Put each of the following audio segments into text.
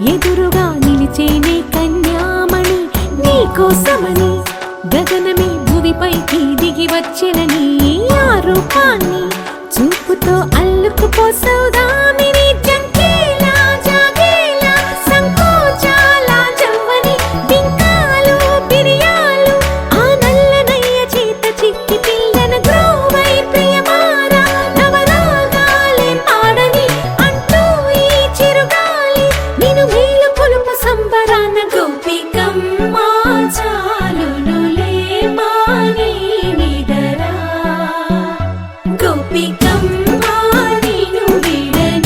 ఎదురుగా నిలిచేనే కన్యామణి నీకోసమని గగనమే భువిపైకి దిగి వచ్చినని ఆ రూపాన్ని చూపుతో అల్లుకుపోసౌదామిని జంకేలా జాగేలా సంకోచాల జవ్వని బింకాలు బిరియాలు ఆ నల్లనయ్య చేత చిక్కి పిల్లన గ్రోవై ప్రియమారా నవరాగాలే పాడని అంటూ ఈ చిరుగాలి నిన్ను మేలు కొలుపు సంబరాన గోపికమ్మ చాలునులే మాని నిదరా గోపికమ్మ నిన్ను విడని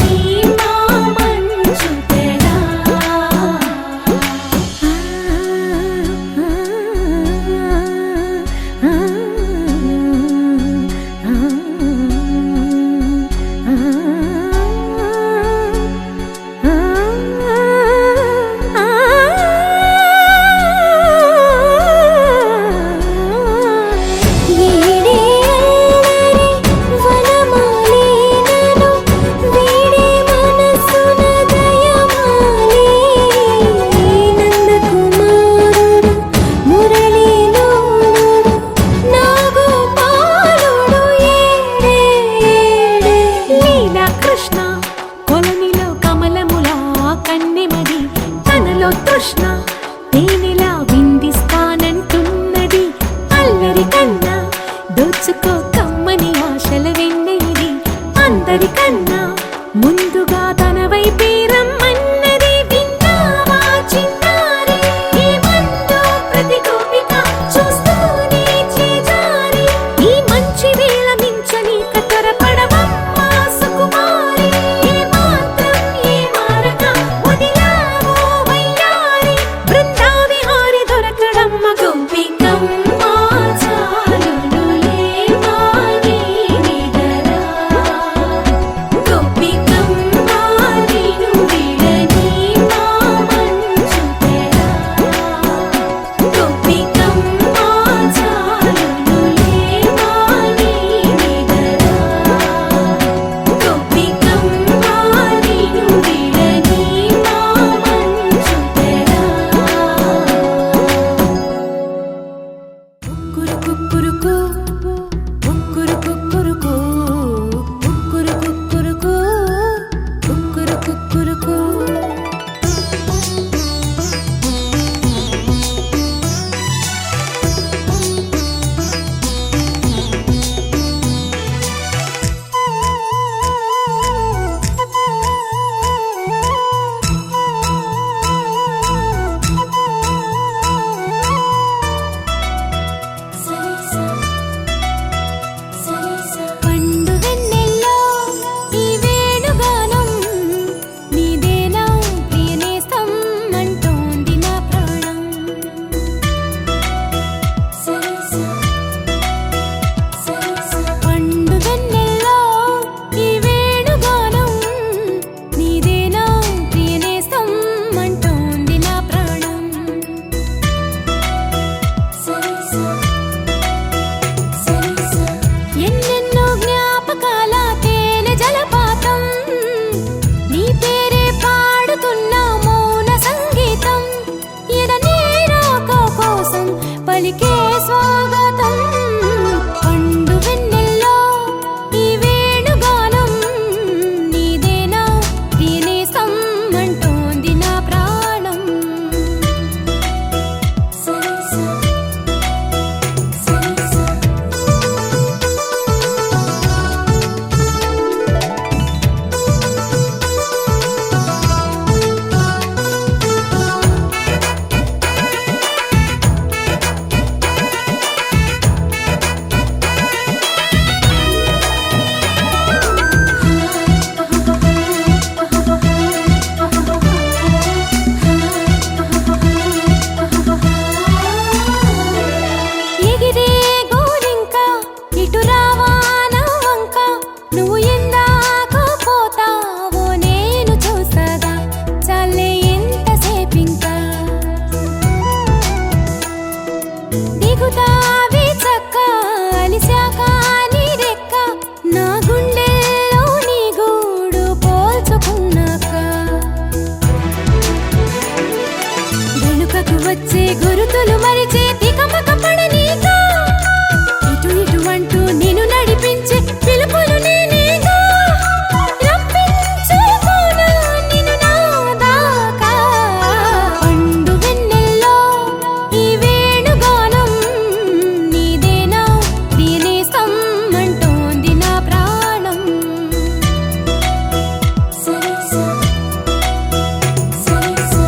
వచ్చే గురుతులు మరిచే తికమక పడనీగా ఇటు ఇటు అంటూ నేను నడిపించే పిలుపులు నేనేగా రప్పించుకోనా నిన్ను నా దాకా పండు వెన్నెల్లో ఈ వేణుగానం నీదేనా ప్రియనేస్తం అంటోంది నా ప్రాణం సరిసా సరిసా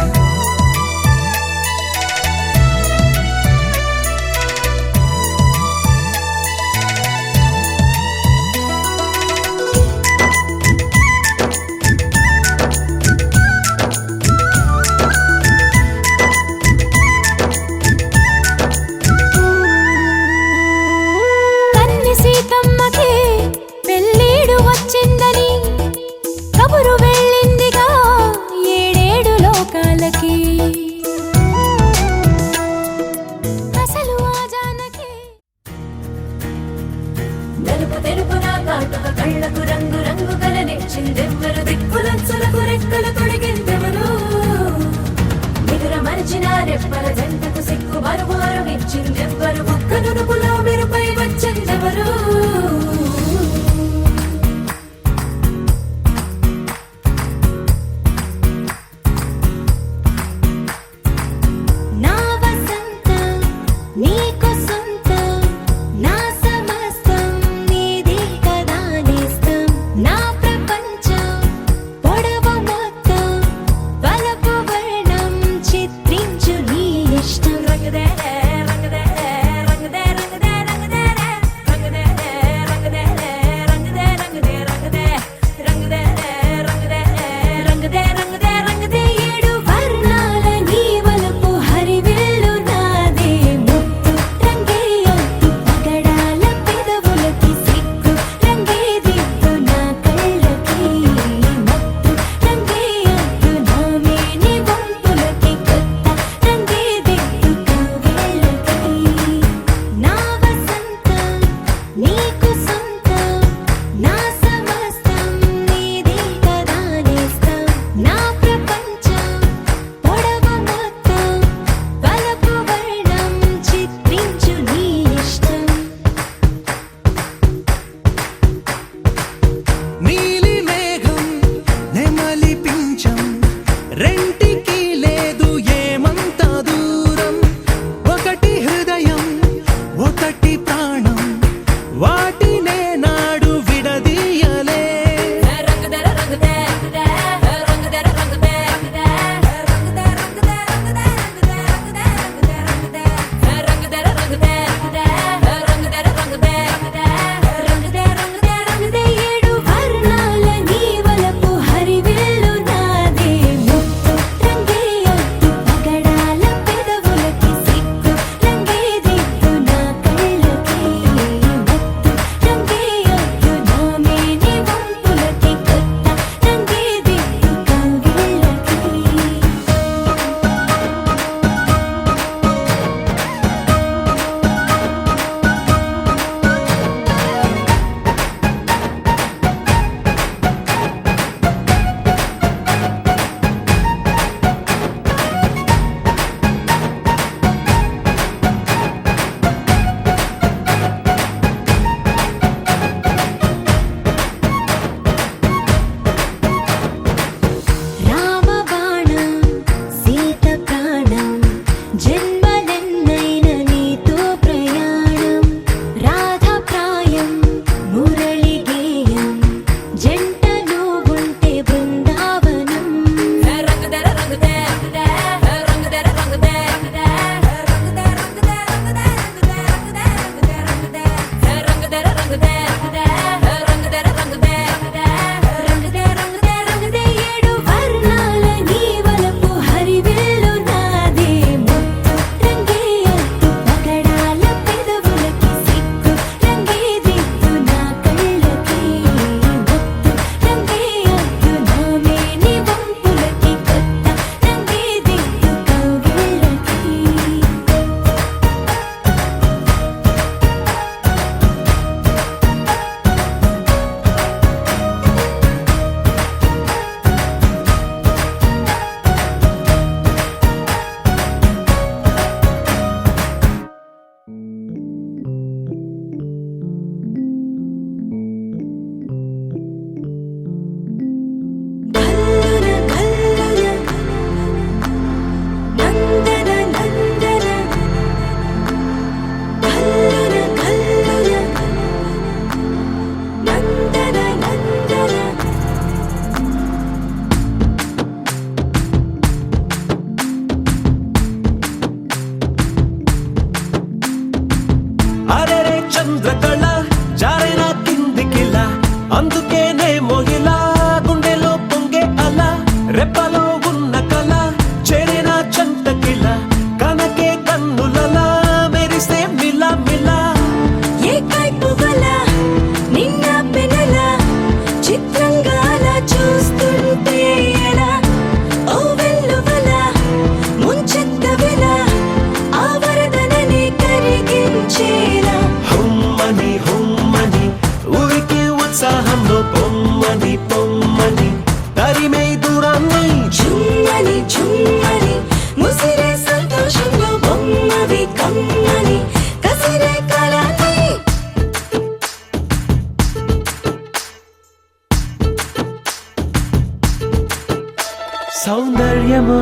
సౌందర్యమా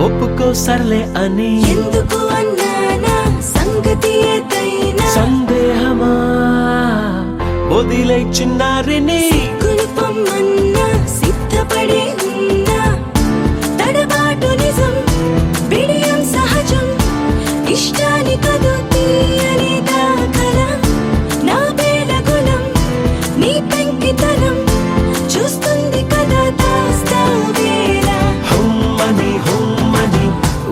ఒప్పుకో సర్లే అని ఎందుకు అన్నానా సంగతి ఏదైనా సందేహమా వదిలే చిన్నారిని కులుపమన్నా సిద్ధపడే ఉన్నా తడబాటు నిజం బిడియం సహజం ఇష్టాని కదు తీయని దాఖల నా వేళ గుణం నీ పెంకితనం చూస్తుంది కదా దాస్తా వేళ హుమ్మని హుమ్మని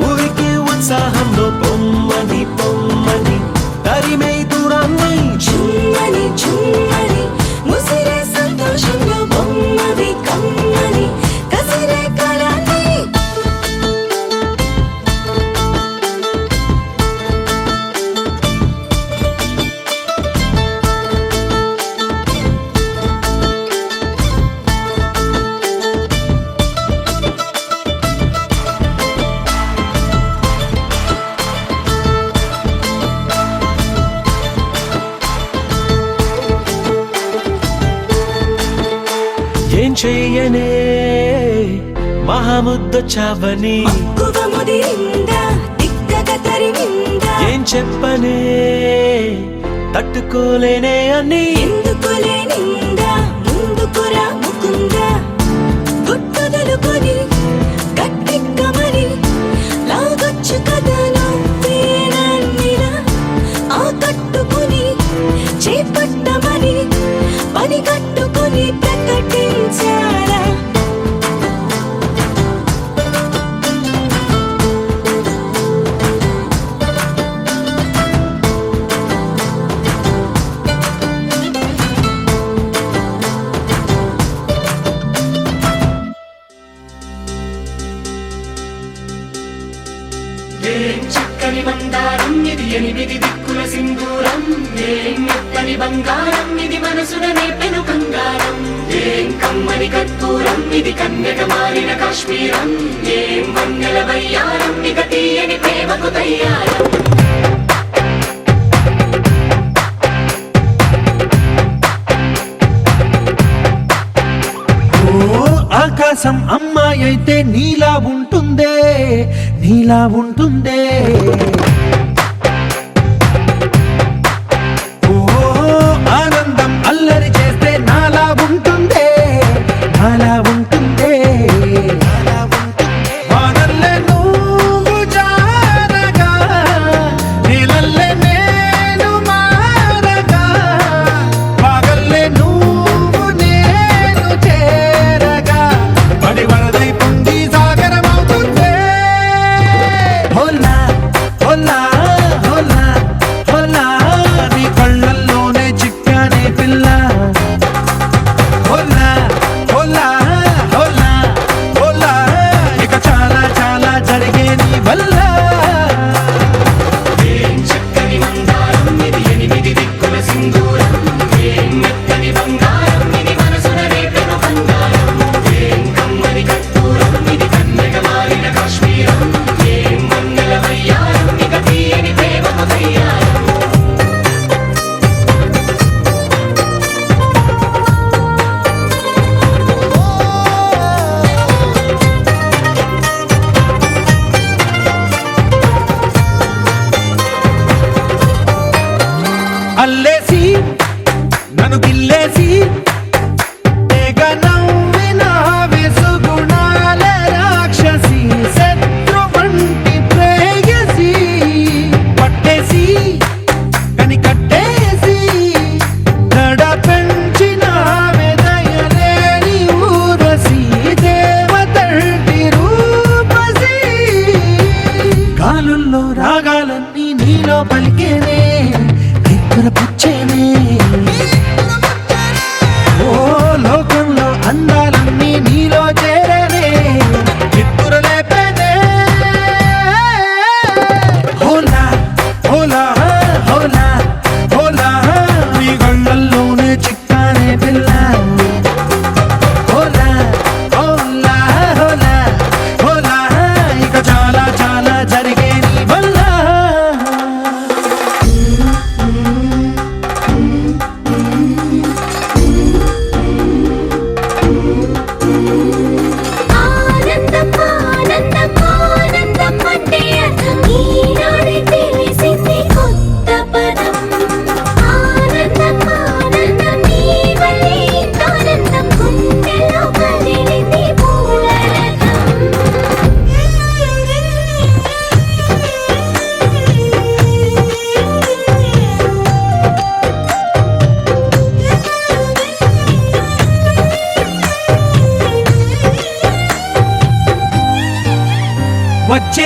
ఊరికి ఉత్సాహంలో పొమ్మని పొమ్మని తరిమే దూరాన్ని చుమ్మని చుమ్మని ముసిరే సంతోషంలో బొమ్మవి కమ్మని కసిరే కళాన్ని ఏం చెయ్యనే మహాముద్దొచ్చావని మక్కువ ముదిరిందా తిక్కగా తరిమిందా ఏం చెప్పనే తట్టుకోలేనే అని ఎందుకులే నిందా ముందుకురా ముకుందా గుట్టదలుకొని గట్టెక్కమని లాగొచ్చు కదా నువ్వేనన్నిలా ఆ కట్టుకుని చేపట్టమని పని కట్టుకుని ప్రకటించాలా ఏం చక్కని మందారం ఇది ఎనిమిది దిక్కుల సింధూరం ఏం మెత్తని బంగారం ఇది మనసున నేపెను కంగారం ఏం కమ్మని కర్పూరం ఇది కన్యక మారిన కాశ్మీరం ఏం వన్నెల వయ్యారం ఇక తీయని ప్రేమకు తయ్యారం ఆకాశం అమ్మాయి అయితే నీలా ఉంటుందే నీలా ఉంటుందే ఓ ఆనందం అల్లరి చేస్తే నాలా ఉంటుందే నాలా ఉంటుందే వానల్లే నువ్వు జారగా నీలల్లే నేను మారగా పగల్లే నువ్వు నేను చేరగా పడి వరదై పొంగి సాగరమవుతుందే హోలా హోలా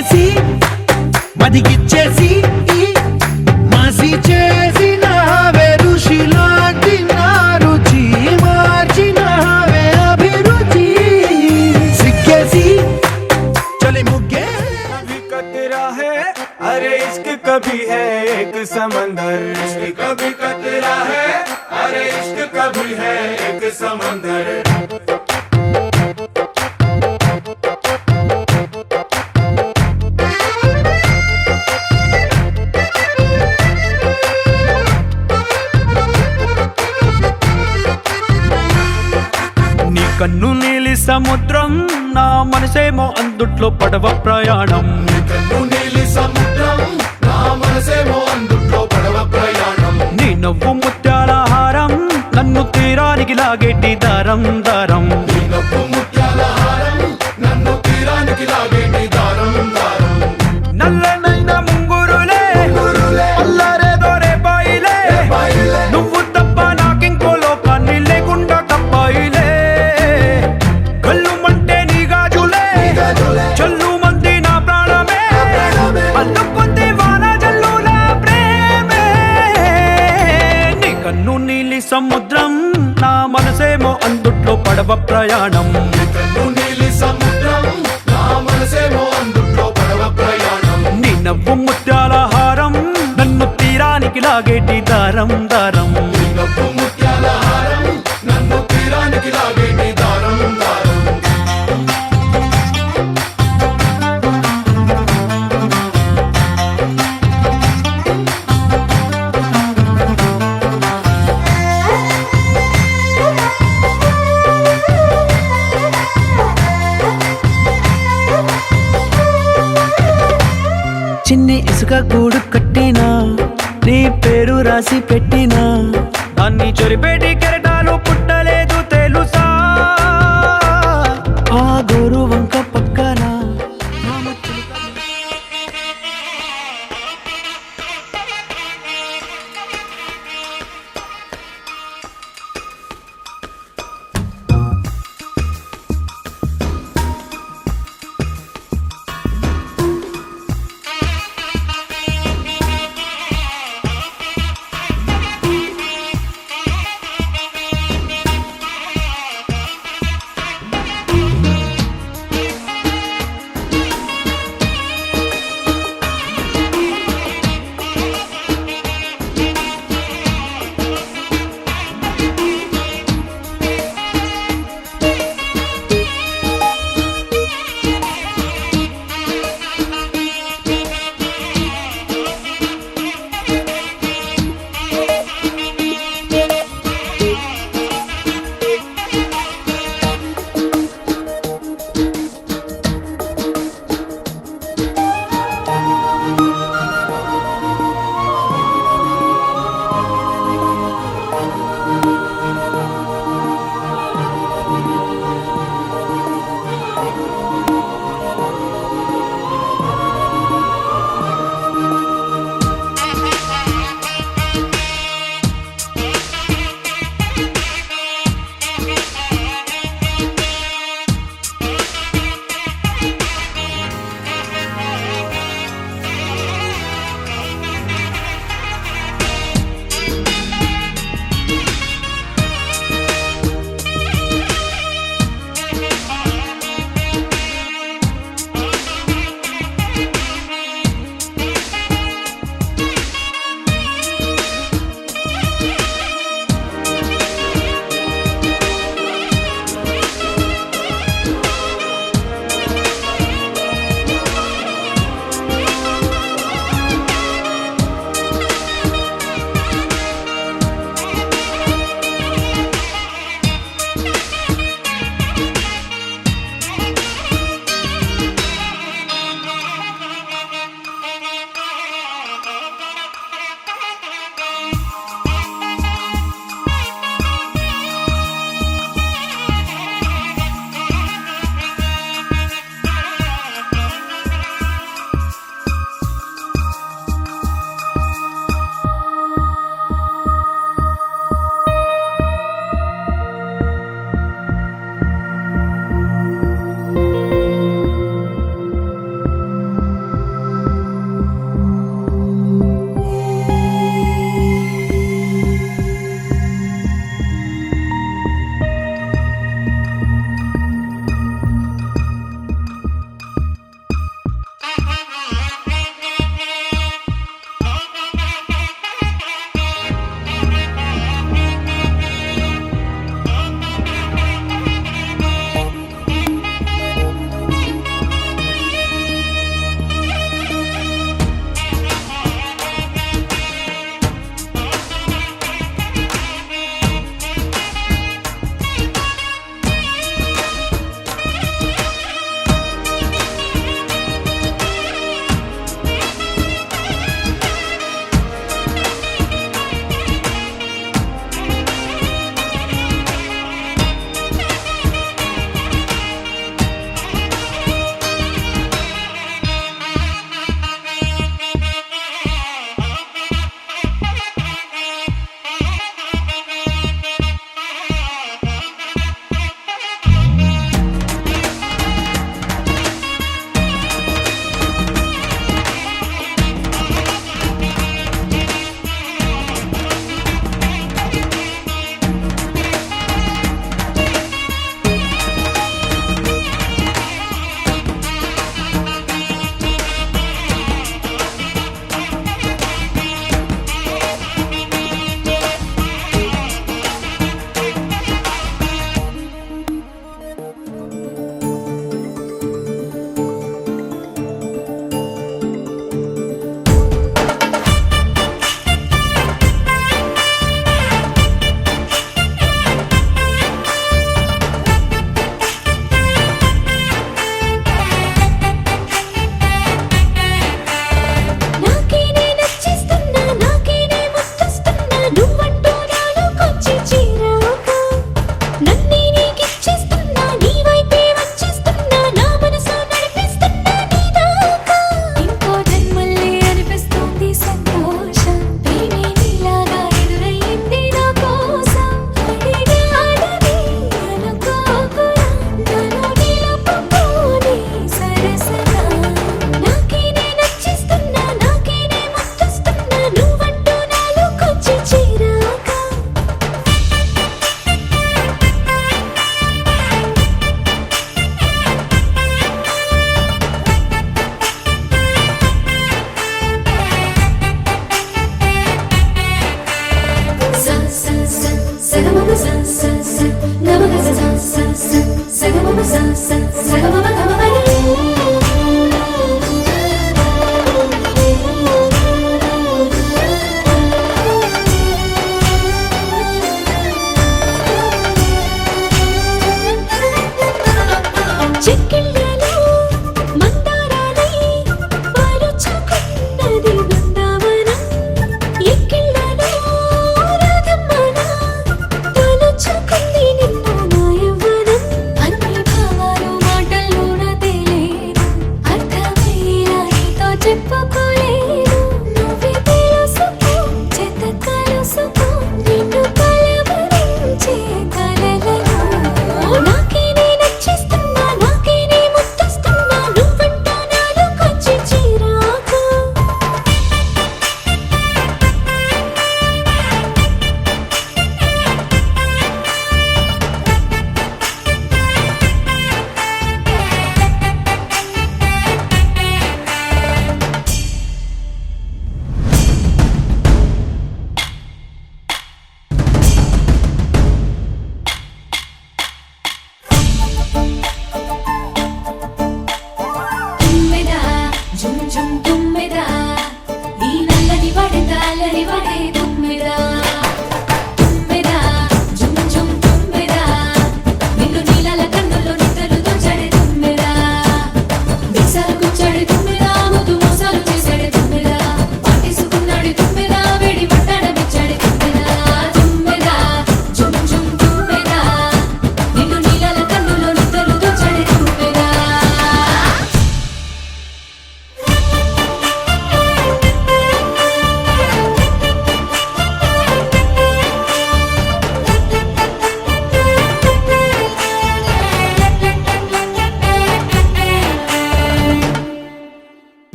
మరిగేసి మదిగిచ్చేసి మసి చేసినావే ఋషిలాంటి నా రుచి మార్చినావే అభిరుచి సిక్కేసి చలి ముగ్గే कभी कतरा है अरे इश्क कभी है एक समंदर इश्क कभी कतरा है अरे इश्क कभी है एक समंदर నీ కన్ను నీలి సముద్రం నా మనసేమో అందుట్లో పడవ ప్రయాణం కన్ను నీలి సముద్రం నా మనసేమో అందుట్లో పడవ ప్రయాణం నీ నవ్వు ముత్యాల హారం నన్ను తీరానికి లాగేటి దారం దారం నీ నవ్వు ముత్యాల హారం నన్ను తీరానికి లాగేటి దారం దారం నల్లనైన ముంగురులే అల్లారేదో రేపాయిలే బాయిలే నువ్వు తప్ప నాకింకో లోకాన్ని లేకుండా కప్పాయిలే కళ్ళు మంటే నీ గాజులే చల్లు మంది నా ప్రాణమే అల్లుకుంది వాన జల్లుల ప్రేమే నీ కన్ను నీలి సముద్రం నా మనసేమో అందుట్లో పడవ ప్రయాణం కన్ను నీలి సముద్రం నా మనసేమో అందుట్లో పడవ ప్రయాణం నీ నవ్వు ముత్యాల హారం నన్ను తీరానికి లాగేటి దారం దారం నీ నవ్వు ముత్యాల హారం నన్ను తీరానికి లాగేటి దారం దారం చిన్ని ఇసుక గూడు కట్టినా నీ పేరు రాసి పెట్టినా దాన్ని చొరిపేటి కెరటాలు పుట్టలేదు తెలుసా ఆ గోరు వంక పక్కన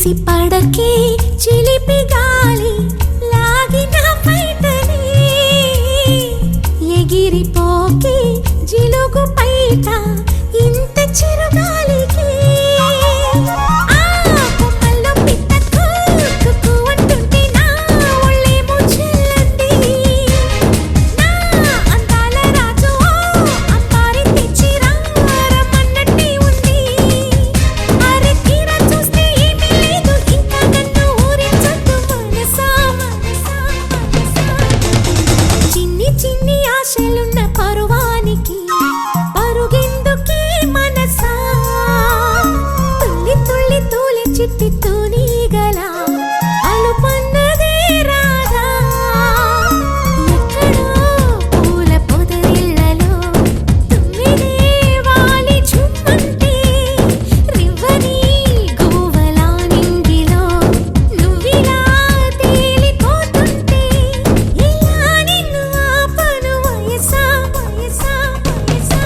ఎగిసి పడకే చిలిపి గాలి లాగిన బయటనే ఎగిరిపోకే జిలుగు పైట ఇంత చిరుగాలికి ఆ కొమ్మల్లో పిట్ట కుక్కు అంటుంటే నా ఒళ్ళేమో చెల్లంది నా అందాల రాజు అంబారి తెచ్చి రమ్మన్నట్టే ఉంది అరే తీరా చూస్తే ఏమీ లేదు ఇంకా నన్ను ఊరించొద్దు మనసా మనసా మనసా చిన్ని చిన్ని ఆశలున్న పరువానికి పరుగెందుకే మనసా తుల్లి తుల్లి తూలి చిట్టి తూనీగల అలుపన్నదే రాధా ఎక్కడో పూల పొదరిళ్ళలో తుమ్మిదే వాలి చుమ్మంటే రివ్వని గోవలా నింగిలో నువ్విలా తేలిపోతుంటే ఇలా నిన్ను ఆపను వయసా వయసా వయసా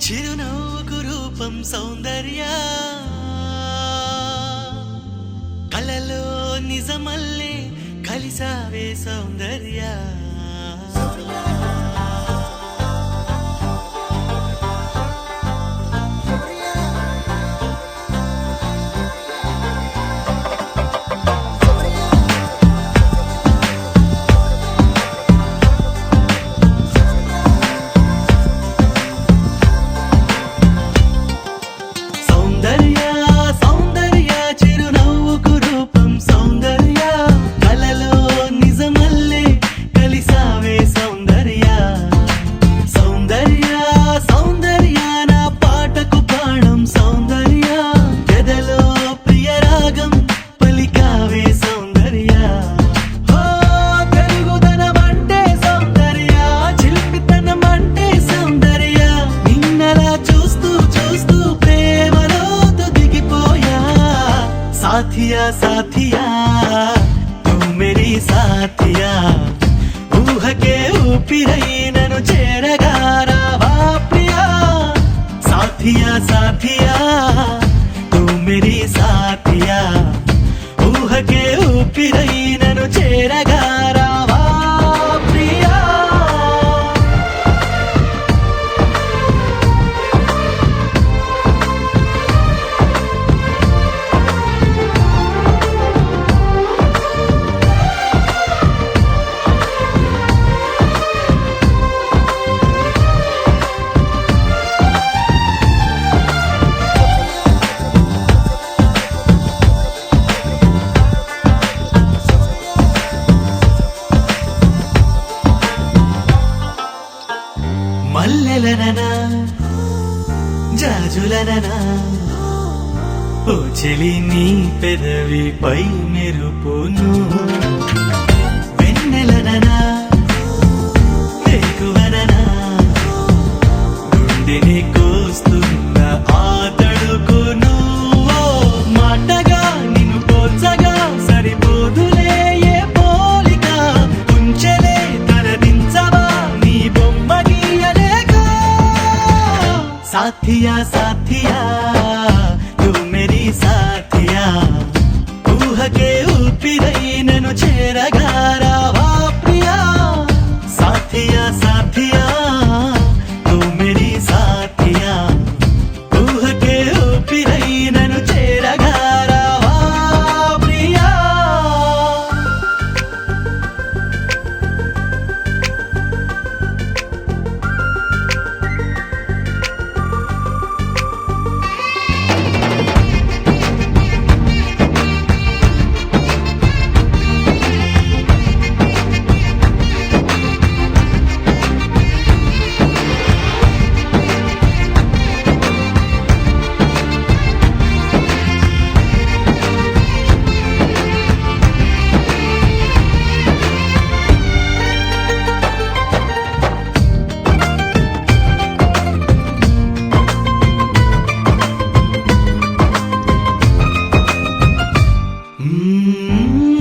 చిరునవ్వుకు రూపం సౌందర్య కలలో నిజమల్లే కలిసావే సౌందర్య साथिया साथिया तू मेरी साथिया ऊह के ऊपिरై నన్ను చేరగా రావా ప్రియా साथिया साथिया तू मेरी साथिया ऊह के ऊपिरై నన్ను చేరగా రావా ప్రియా మల్లెలననా జాజులననా ఓ చెలి నీ పెదవిపై మెరుపును వెన్నెలననా వేకువననా గుండెని కోస్తున్న ఆ తడుకును మాటగా నిన్ను పోల్చగా సరిపోదులే ఏ పోలిక ఉంచెలే తరదించవా నీ బొమ్మ గీయలేగా साथिया साथिया तू मेरी साथिया ऊह के ऊपिरై నన్ను చేరగా రావా ప్రియా साथिया साथिया तू मेरी साथिया ऊह के ऊपिरై నన్ను చేరగా రావా ప్రియా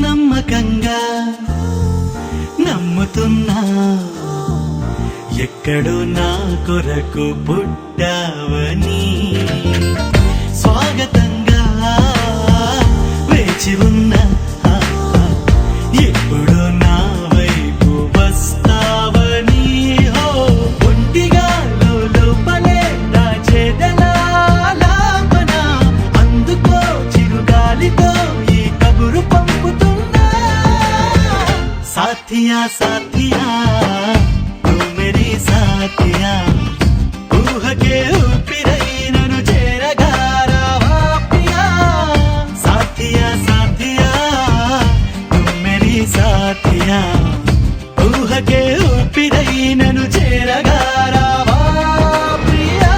నమ్మకంగా నమ్ముతున్నా ఎక్కడో నా కొరకు పుట్టావని స్వాగతంగా వేచి ఉన్నా ఎప్పుడు నా వైపు వస్తావని ఒంటిగా లోపలే దాచేదలా లాపన అందుకో చిరుగాలితో ఈ కబురు పంపుతున్నా साथिया साथिया तू मेरी साथिया ऊह के ऊपिरై నన్ను చేరగా రావా ప్రియా साथिया साथिया तू मेरी साथिया ऊह के ऊपिरై నన్ను చేరగా రావా ప్రియా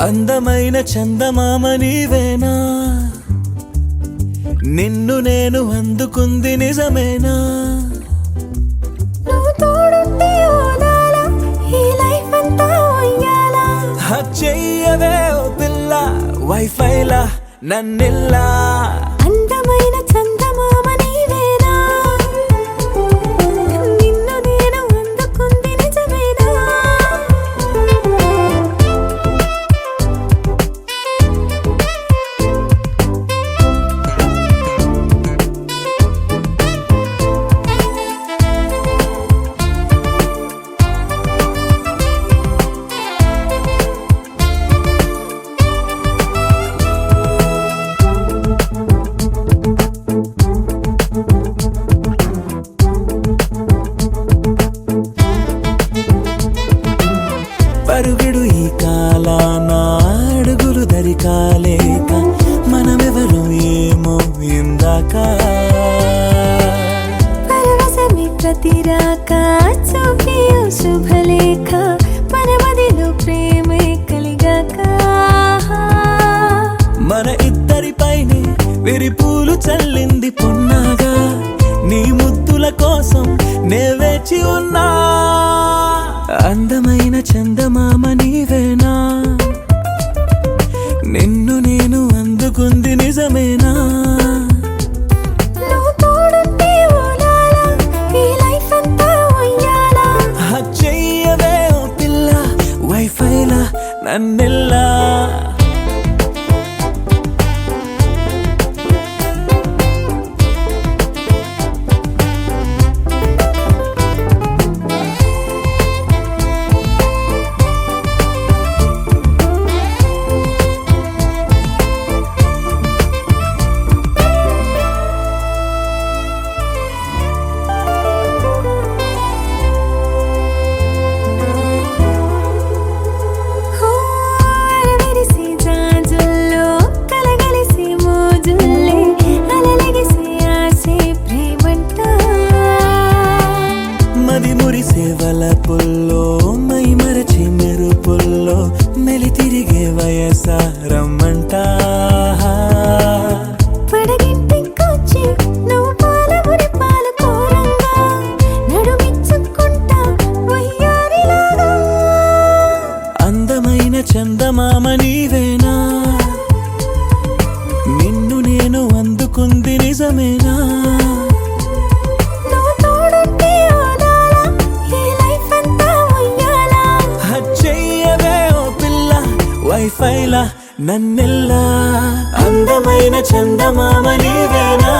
అందమైన చందమామ నీవేనా నిన్ను నేను అందుకుంది నిజమేనా నువ్వు తోడుంటే ఓదాల ఈ లైఫ్ అంతా ఉయ్యాలా హక్ చెయ్యవే ఓ పిల్ల వైఫైలా నన్నిల్లా అందమైన చందమామ నీవేనా నిన్ను నేను అందుకుంది నిజమేనా పరుగుడు ఈ కాలాన అడుగులు దరికాలేక మనమెవరు ఏమో ఇందాక పరవశమే ప్రతిరాక చూపియో శుభలేఖ మన మదిలో ప్రేమే కలిగాక మన ఇద్దరిపైనే విరిపూలు చల్లింది పొన్నాగా నీ ముద్దుల కోసం నే వేచి ఉన్నా అందమైన చందమామ నీవేనా నిన్ను నేను అందుకుంది నిజమేనా నువ్వు తోడుంటే ఓదాల ఈ లైఫ్ అంతా ఉయ్యాలా హక్ చెయ్యవే ఓ పిల్ల వైఫైలా నన్నిల్లా అరవిరిసి జాజుల్లో కలగలిసి మోజుల్లే అలలగిసి ఆసే ప్రేమంట మది మురిసే వలపుల్లో మై మరచి మెరుపుల్లో మెలి తిరిగే వయసారమ్మంట పడగింటికొచ్చి నువ్వు పాలబురి పాలు కోరంగా నడుమిచ్చుకుంటా వయ్యారిలాగా అందమైన చందమామ నీవేనా నిన్ను నేను అందుకుంది నిజమేనా నువ్వు తోడుంటే ఓదాల ఈ లైఫ్ అంతా ఉయ్యాలా హక్ చెయ్యవే ఓ పిల్ల వైఫైలా నన్నెల్లా అందమైన చందమామ నీవేనా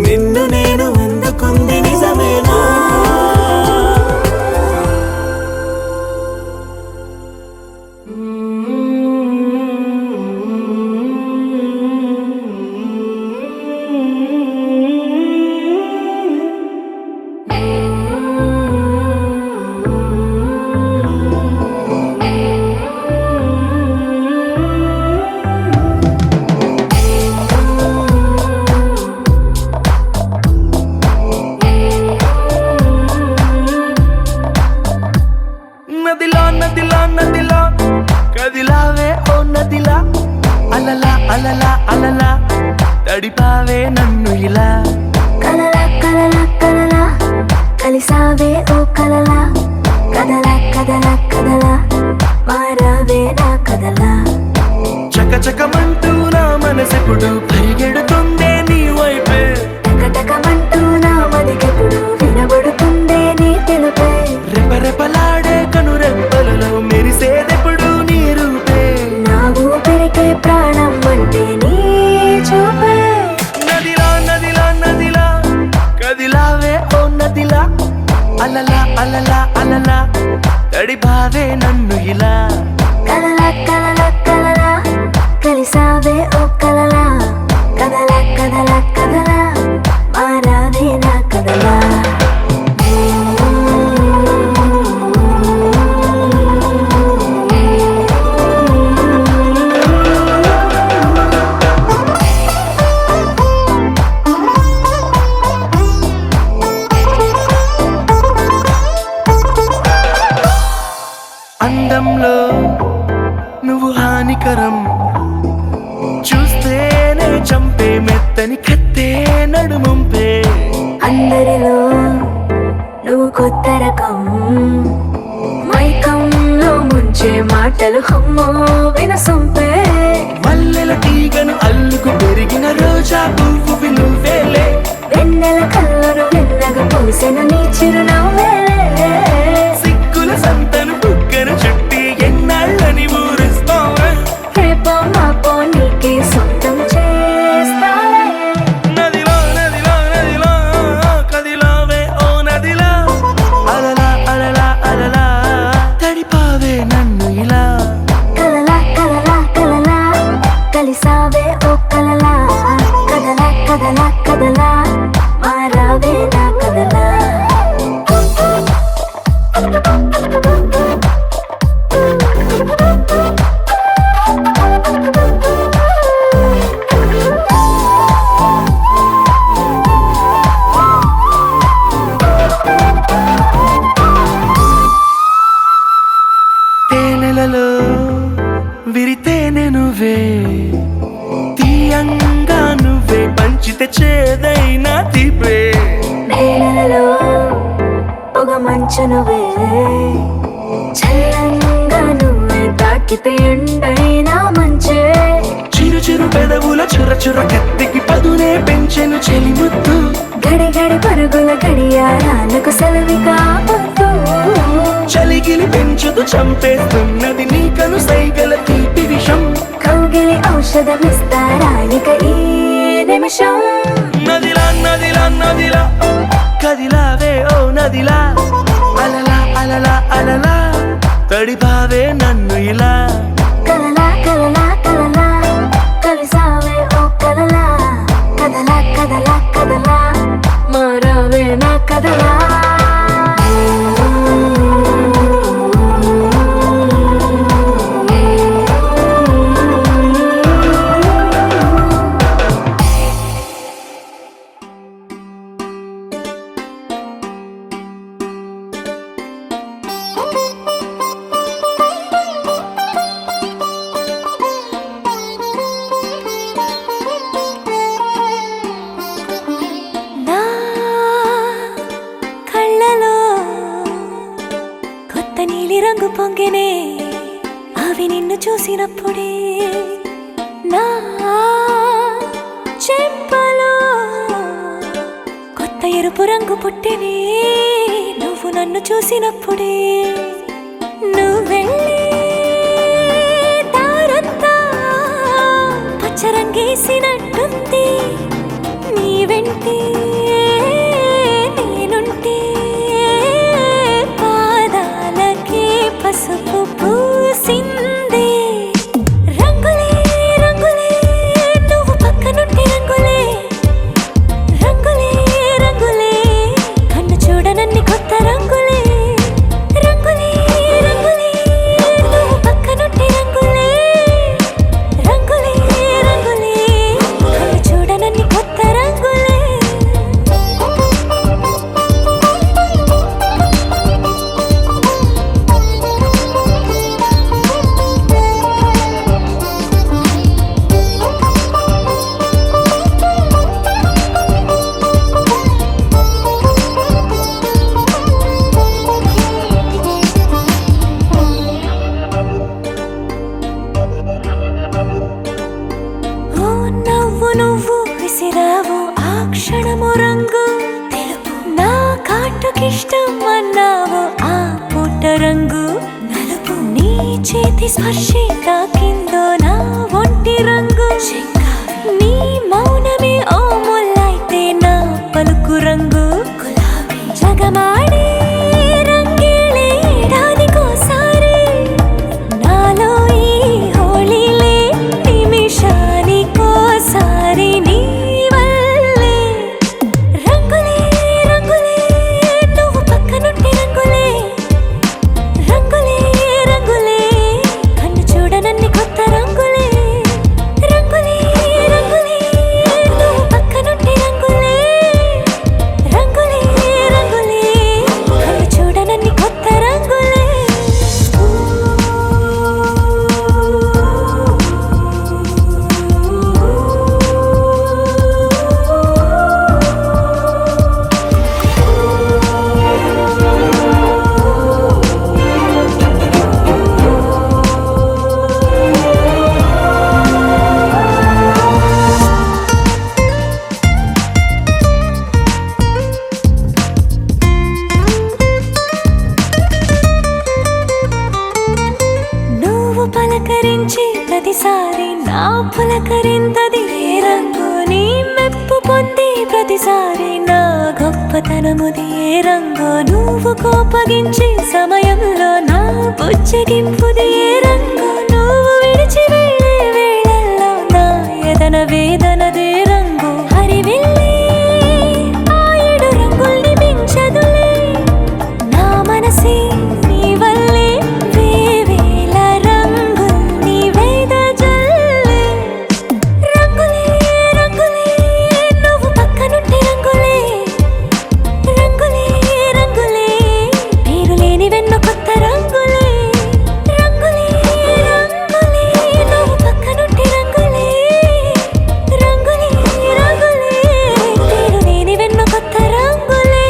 నిన్ను నేను అందుకుంది నిజమేనా నదిలా నదిలా నదిలా కదిలావే ఓ నదిలా అలలా అలలా అలలా తడిపావే నన్ను ఇలా కలలా కలలా కలలా కలిసావే ఓ కలలా కదలా కదలా కదలా మారావే నా కదలా చకచకమంటూ నా మనసెప్పుడు పరిగెడుతుందే నీ వైపే టకటకమంటూ నా మదికెప్పుడు వినబడుతుందే నీ తెలుపే రెపరెపలాడే కనురెప్పలలో మెరిసేదెప్పుడు నీ రూపే నా ఊపిరికే ప్రాణం అంటే నీ చూపే నదిలా నదిలా నదిలా కదిలావే ఓ నదిలా అలలా అలలా అలలా తడిపావే నన్ను ఇలా కలలా కలలా కలలా కలిసావే ఓ కలలా కదలా కదలా కదలా మారావే నా కదలా అంద అందంలో నువ్వు హానికరం చూస్తేనే చంపే మెత్తని కత్తే నడుమంపే అందరిలో నువ్వు కొత్త రకం మైకంలో ముంచే మాటలు హమ్మో వినసొంపే మల్లెల తీగను అల్లుకు పెరిగిన రోజా పువ్వు నువ్వేలే వెన్నెల కళ్ళను వెన్నగా పూసెను నీ చిరునవ్వే సిగ్గుల సంతను బుగ్గను చుట్టి ఎన్నాళ్ళని ఊరిస్తావా రేపో మాపో నీకే సొంతం చేస్తాలే నదిలో నదిలో నదిలో కదిలావే ఓ నదిలా అలలా అలలా అలలా తడిపావే నన్ను ఇలా కలలా కలలా కలలా కలిసావే ఓ కలలా కదలా కదలా కదలా మారావే నా కదలా తేనెలలో విరితేనె నువ్వే తీయంగా నువ్వే పంచితే చేదైనా తీపే నేలలో పొగ మంచు నువ్వే చల్లంగా నువ్వే తాకితే ఎండైనా మంచే చిరు చిరు పెదవుల చుర చుర కత్తికి పదునే పెంచెను చెలిముద్దు గడి గడి పరుగుల గడియారాలకు సెలవిగా పొద్దు చలిగిలి పెంచుతూ చంపేస్తున్నది నీకను సైగల తీపి విషం కౌగిలి ఔషధమిస్తారానిక ఈ నిమిషం నదిలా నదిలా నదిలా కదిలావే ఓ నదిలా అలలా అలలా అలలా తడిపావే నన్ను ఇలా కలలా కలలా కలలా కలిసావే ఓ కలలా కదలా కదలా కదలా మారావే నా కదలా నా కళ్ళలో కొత్త నీలి రంగు పొంగినే అవి నిన్ను చూసినప్పుడే నా చెంపలో కొత్త ఎరుపు రంగు పుట్టినే నువ్వు నన్ను చూసినప్పుడే నువ్వెళ్ళే దారంతా పచ్చరంగేసినట్టుంది నీ వెంటే నేనుంటే పాదాలకే పసుపు పూసిందే రంగులే రంగులే నువ్వు పక్కనుంటే రంగులే రంగులే రంగులే కన్ను చూడనన్ని కొత్త రంగులే రంగులే రంగులే నువ్వు పక్కనుంటే రంగులే రంగులే రంగులే కన్ను చూడనన్ని కొత్త రంగులే ఓ నవ్వు నువ్వు విసిరావు ఆ క్షణము రంగు తెలుపు నా కాటుకిష్టం అన్నావు ఆ పుట్ట రంగు నలుపు నీ చేతి స్పర్శే తాకిందో నా ఒంటి రంగు నీ మౌనమే ఓ ముల్లైతే నా పలుకు రంగు గులాబీ జగమాడే రంగేళే ఏడాదికోసారి నాలో ఈ హోళీలే నిమిషానికోసారి నీ వల్లే రంగులే రంగులే నువ్వు పక్కనుంటే రంగులే రంగులే రంగులే కన్ను చూడనన్ని కొత్త రంగులే రంగులే రంగులే పిలిచే ప్రతిసారి నా పులకరింతది ఏ రంగు నీ మెప్పు పొందే ప్రతిసారి నా గొప్పతనముది ఏ రంగు నువ్వు కోపగించే సమయంలో నా బుజ్జగింపుది ఏ రంగు నువ్వు విడిచి వెళ్ళే వేళల్లో నా ఎదన వేదనదే రంగు హరివిల్లే ఆ ఏడు రంగుల్ని మించదులే నా మనసే నీ వల్లే వేవేల రంగుల్ని వెదజల్లే రంగులే రంగులే నువ్వు పక్కనుంటే రంగులే రంగులే రంగులే పేరు లేని వెన్న కొత్త రంగులే రంగులే రంగులే నువ్వు పక్కనుంటే రంగులే రంగులే రంగులే పేరు లేని వెన్న కొత్త రంగులే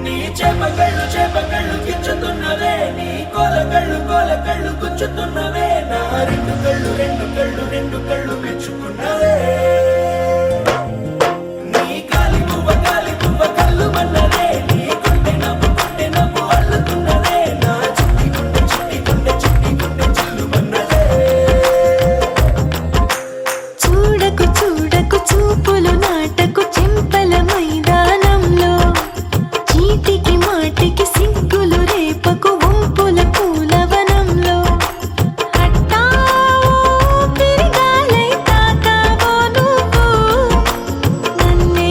నీ చేపకళ్ళు గిచ్చుతున్నవే నీ కోలకళ్ళు గుచ్చుతున్నవే నా రెండు కళ్ళు మెచ్చుకున్నవే నీ కాలి పువ్వ కళ్ళు మన్నదే నీ కొంటె నవ్వు అల్లుతున్నదే నా చిట్టి గుండె చిల్లు మన్నదే చూడకు చూడకు చూపులు నాటకు చెంపల మైదానంలో చీటికి మాటికి సిగ్గులు రేపకు వంపుల పూలవనంలో హట్టావో తిరిగాలై తాకావో నువ్వు నన్నే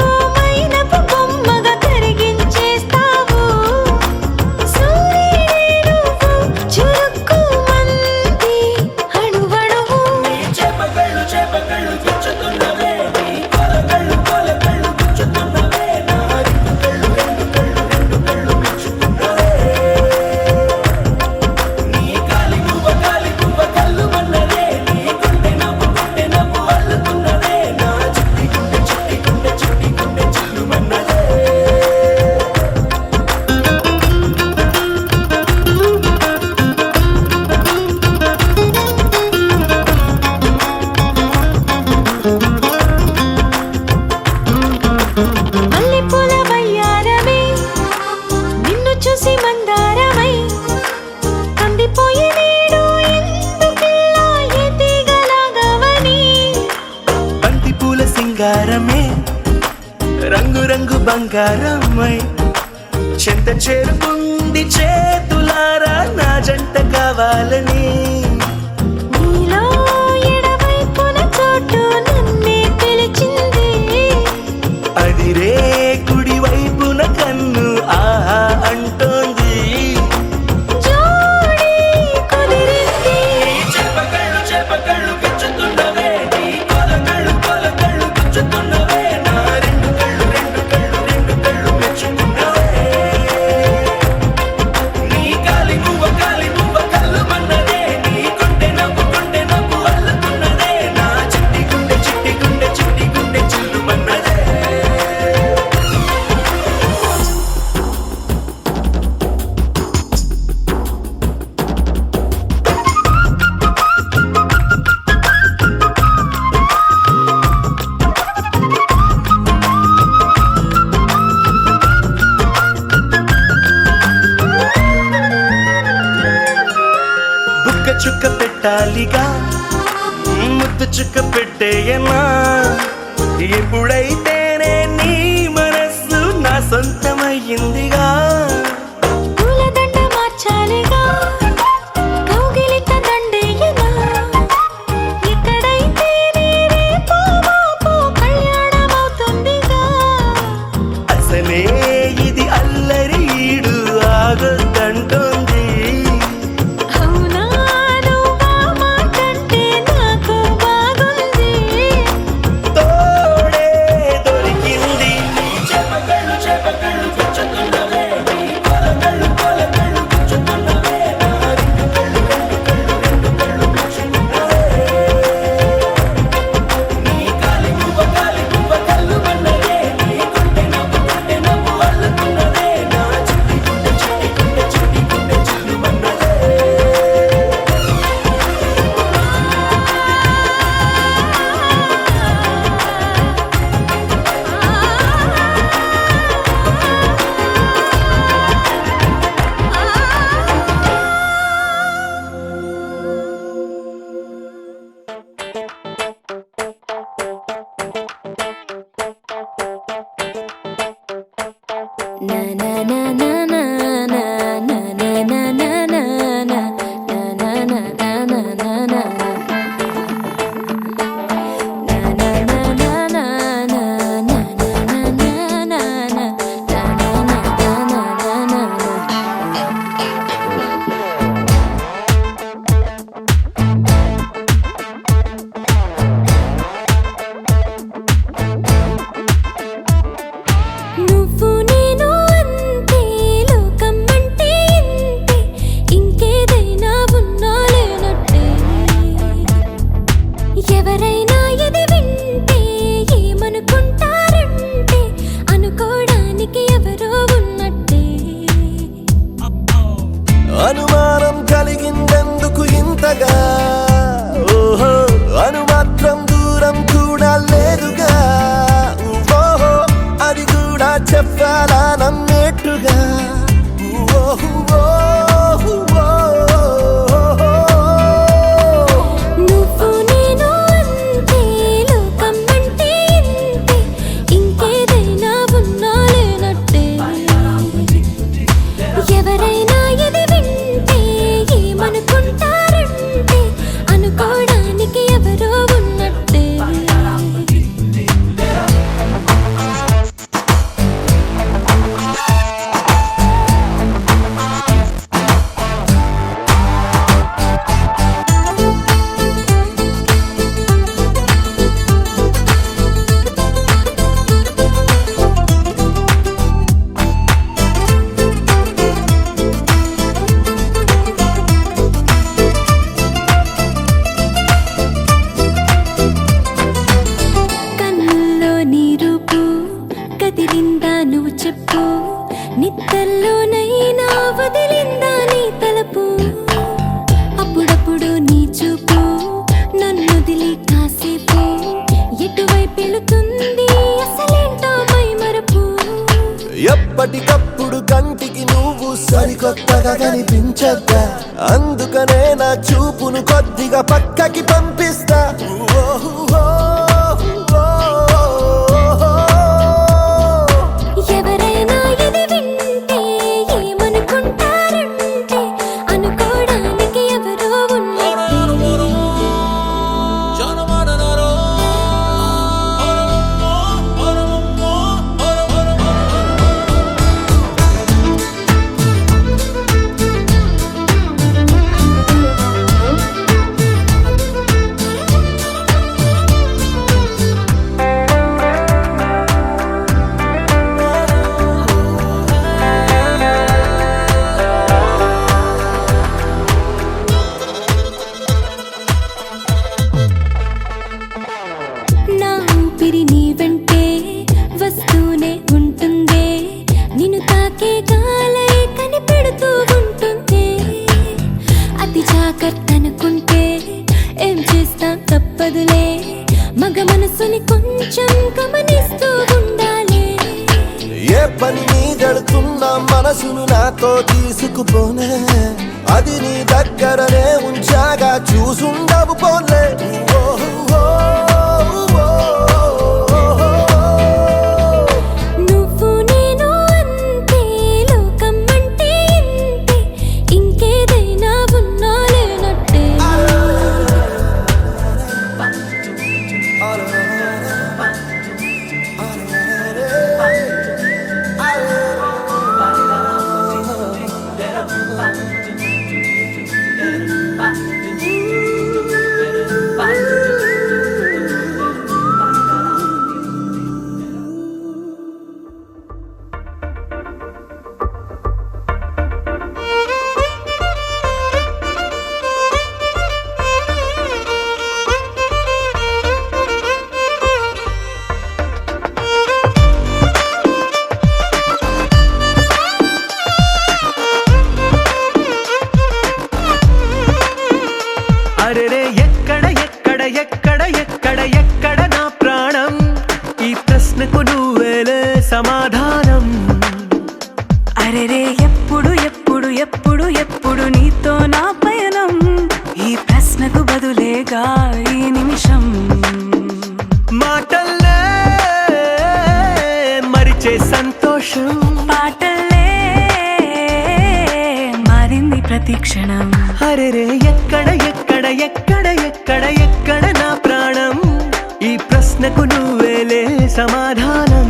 ఓ మైనపు బొమ్మగా కరిగించేస్తావు సూర్యుడే నువ్వు చురుక్కు మంది అణువణువు చేపకళ్ళు గిచ్చుతున్నవే నీ కోలకళ్ళు గుచ్చుతున్నవే నా రెండు కళ్ళు మెచ్చుకున్నవే నీ కాలి పువ్వ కళ్ళు మన్నదే నీ కొంటె నవ్వు అల్లుతున్నదే నా చిట్టి గుండె చిల్లు మన్నదే మల్లెపూల వయ్యారమే నిన్ను చూసి మందారమై కందిపోయి నేడు ఎందుకిలా ఎదిగలాగవని బంతి పూల సింగారమే రంగు బంగారమై చెంత చేరుకుంది చేతులారా నా జంట కావాలని నీలో ఎడవైపున చోటు నన్నే పిలిచింది అదిరే కుడి వైపున కన్ను ఆహా అంటోంది జోడి కుదిరింది చేపకళ్ళు గిచ్చుతున్నవే నీ కోలకళ్ళు గుచ్చుతున్నవే నా రెండు కళ్ళు మెచ్చుకున్నవే నీ కాలి పువ్వ కళ్ళు మన్నదే నీ కొంటె నవ్వు అల్లుతున్నదే నా చిట్టి గుండె చిల్లు మన్నదే బుక్క చుక్క పెట్టాలిగా ముద్దు చుక్క పెట్టేయనా ఎప్పుడైతేనే నీ మనస్సు నా సొంతమయ్యిందిగా పూలదండ మార్చాలిగా కౌగిలిత దండేయనా ఎక్కడైతే రేపో మాపో కళ్యాణమవుతుందిగా అసలే ఇది అల్లరి ఈడు ఆగొద్దంటోంది అవునా నువ్వా మాటంటే నాకు బాగుంది తోడే దొరికింది చేపకళ్ళు గుచ్చుతున్నవే అందుకనే నా చూపును కొద్దిగా పక్కకి పంపిస్తా. ఎవరైనా ఇది వింటే ఏమనుకుంటారంటే అనుకోవడానికి ఎవరో ఉన్నట్టే. నా ఊపిరి నీ వెంటే వస్తూనే ఉంటుందే, నిన్ను తాకే గాలై కనిపెడుతూ ఉంటుందే. అతి జాగ్రత్తనుకుంటే ఏం చేస్తాం తప్పదులే, మగ మనసుని కొంచెం గమనిస్తూ ఉండాలి. ఏ పని మీదడుతున్నా మనసును నాతో తీసుకుపోనే, అది నీ దగ్గరనే ఉంచాగా చూసుండవు పోలే. నువ్వు నేను అంతే, లోకం అంటే ఇంతే, ఇంకేదైనా ఉన్నా లేనట్టే. అరెరే ఎక్కడ ఎక్కడ ఎక్కడ ఎక్కడ ఎక్కడ నా ప్రాణం, ఈ ప్రశ్నకు నువ్వేలే సమాధానం. అరెరే ఎప్పుడు ఎప్పుడు ఎప్పుడు ఎప్పుడు నీతో నా పయనం, ఈ ప్రశ్నకు బదులేగా ఈ నిమిషం. మాటల్లే మరిచే సంతోషం, పాటల్లే మారింది ప్రతి క్షణం. అరెరే ఎక్కడ ఎక్కడ ఎక్కడ ఎక్కడ ఎక్కడ నా ప్రాణం, ఈ ప్రశ్నకు నువ్వేలే సమాధానం.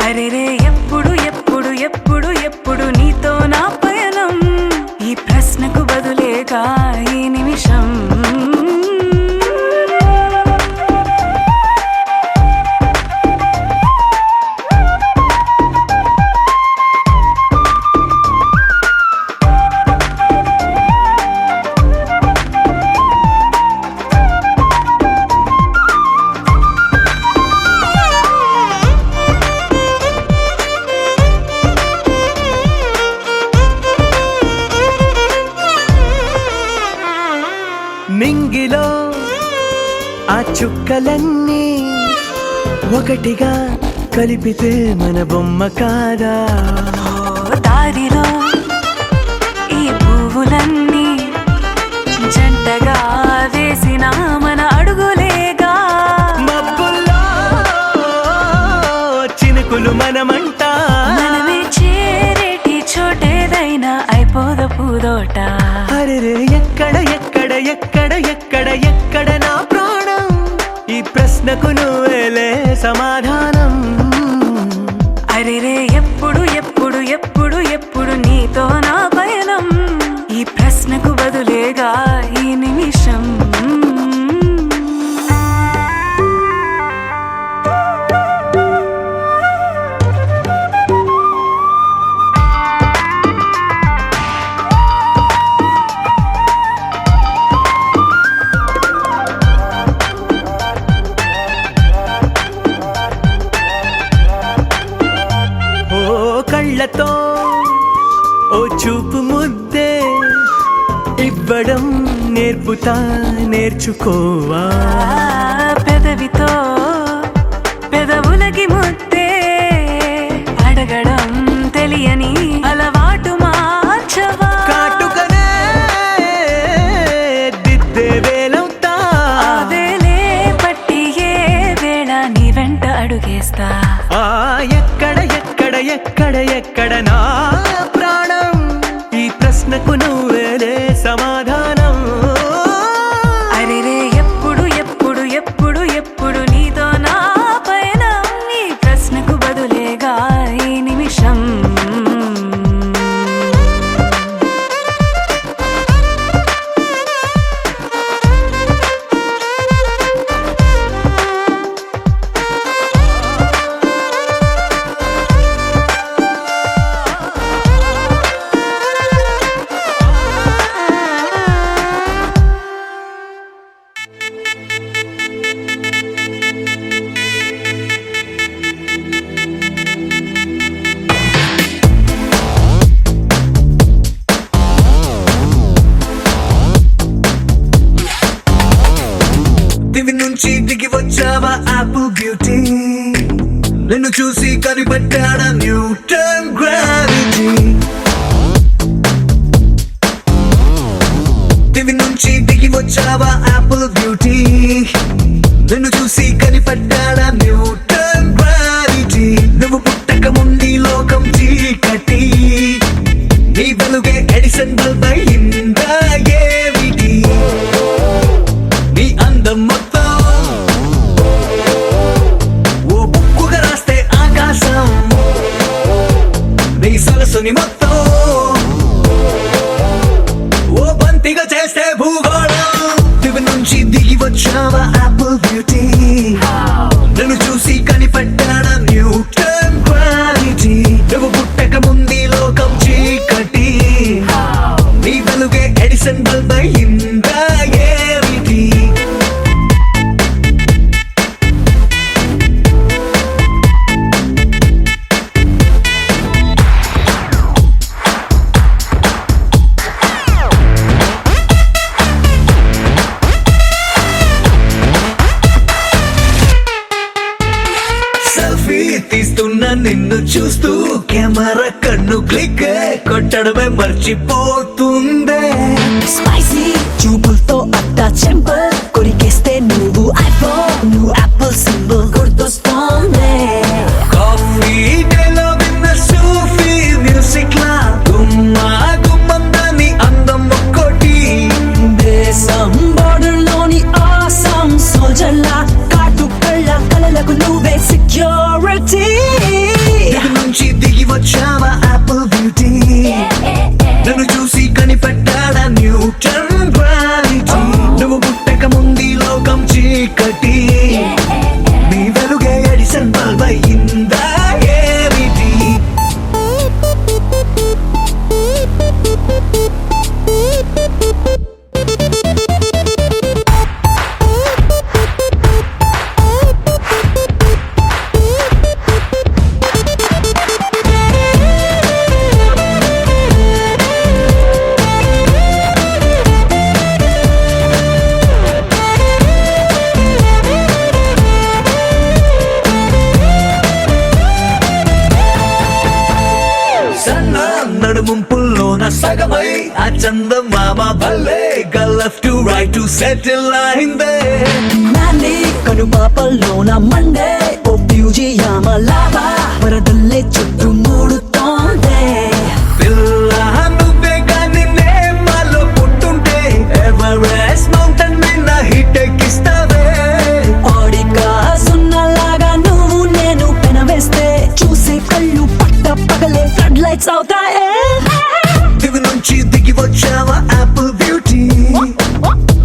అరెరే ఎప్పుడు ఎప్పుడు ఎప్పుడు ఎప్పుడు నీతో నా పయనం, ఈ ప్రశ్నకు బదులేగా ఈ నిమిషం. నింగిలో ఆ చుక్కలన్నీ ఒకటిగా కలిపితే మన బొమ్మ కాదా. దారిలో ఈ పువ్వులన్నీ జంటగా వేసిన మన అడుగులేగా. మబ్బుల్లో చినుకులు మనమంట, మనమే చేరేటి చోటేదైనా అయిపోద పూదోట. అరెరే ఎక్కడ ఎక్కడ ఎక్కడ ఎక్కడ ఎక్కడ నా ప్రాణం, ఈ ప్రశ్నకు నువ్వేలే సమాధానం. అరెరే ఎప్పుడు ఎప్పుడు ఎప్పుడు ఎప్పుడు నీతో నా పయనం, ఈ ప్రశ్నకు బదులేగా ఈ నిమిషం. కళ్ళతో ఓ చూపు ముద్దే ఇవ్వడం నేర్పుతా, నేర్చుకోవా. పెదవితో పెదవులకి ముద్దే అడగడం తెలియని అలవాటు మార్చవా. కాటు దివి నుంచి దిగి వచ్చావా యాపిల్ బ్యూటీ నిన్ను చూసి కనిపెట్టాడా న్యూటన్ గ్రావిటీ దివి నుంచి దిగి వచ్చావా యాపిల్ బ్యూటీ నిన్ను చూసి కనిపెట్టాడా న్యూటన్ గ్రావిటీ నువ్వు పుట్టక ముందు లోకం చీకటి నీ వెలుగే ఎడిసన్ బల్బ్ అయిందా ఏమిటి నీ అందం మొత్తం ఓ బుక్కుగా రాస్తే ఆకాశం నీ సరస్సుని మొత్తం ఓ బంతిగా చేస్తే భూగోళం దివి నుంచి దిగి వచ్చావా యాపిల్ బ్యూటీ నన్ను చూసి కనిపెట్టాడా న్యూటన్ గ్రావిటీ నువ్వు పుట్టక ముందు లోకం చీకటి నీ వెలుగే ఎడిసన్ బల్బ్ అయిందా ఏమిటి సెల్ఫీ తీస్తున్నా నిన్ను చూస్తూ కెమెరా కన్ను క్లిక్ కొట్టడమే మర్చిపోతుందే స్పైసీ చూపులతో అట్టా చెంపల్ కొరికేస్తే నువ్వు ఐఫోన్ నువ్వు యాపిల్ సింబల్ గుర్తొస్తోంది కాఫీ డేలో విన్న సూఫీ మ్యూజిక్ లా గుమ్మా గుమ్మందని అందం ఒక్కోటి దేశం బోర్డర్ లోని ఆసాం సోల్జర్ లా కాటు కళ్ళ కలలకు నువ్వే సెక్యూరిటీ దిగు నుంచి దిగి వచ్చావా యాపిల్ బ్యూటీ నన్ను చూసి కనిపెట్టాడా న్యూటన్ గ్రావిటీ నువ్వు పుట్టక ముందు లోకం చీకటి నీ వెలుగే ఎడిసన్ బల్బ్ అయిందా ఏమిటి సన్న నడుముంపుల్లోన సగమై ఆ చందమామ భలే left to right to settle అయిందే నాని కనుపాపల్లోన మండే ఓ ఫ్యూజియామ లావా వరదల్లే చుట్టూ మూడుతోందే పిల్ల నువ్వే కానీ నేమాలో పుట్టుంటే ఎవరెస్ట్ మౌంటైన్ మీద హిట్ ఎక్కిస్తావే ఓడిగా సున్నలాగా నువ్వు నేను పెనవేస్తే చూసే కళ్ళు పట్ట పగలే ఫ్లడ్ లైట్స్ అవుతాయే దివి నుంచి దిగి వచ్చావా యాపిల్ బ్యూటీ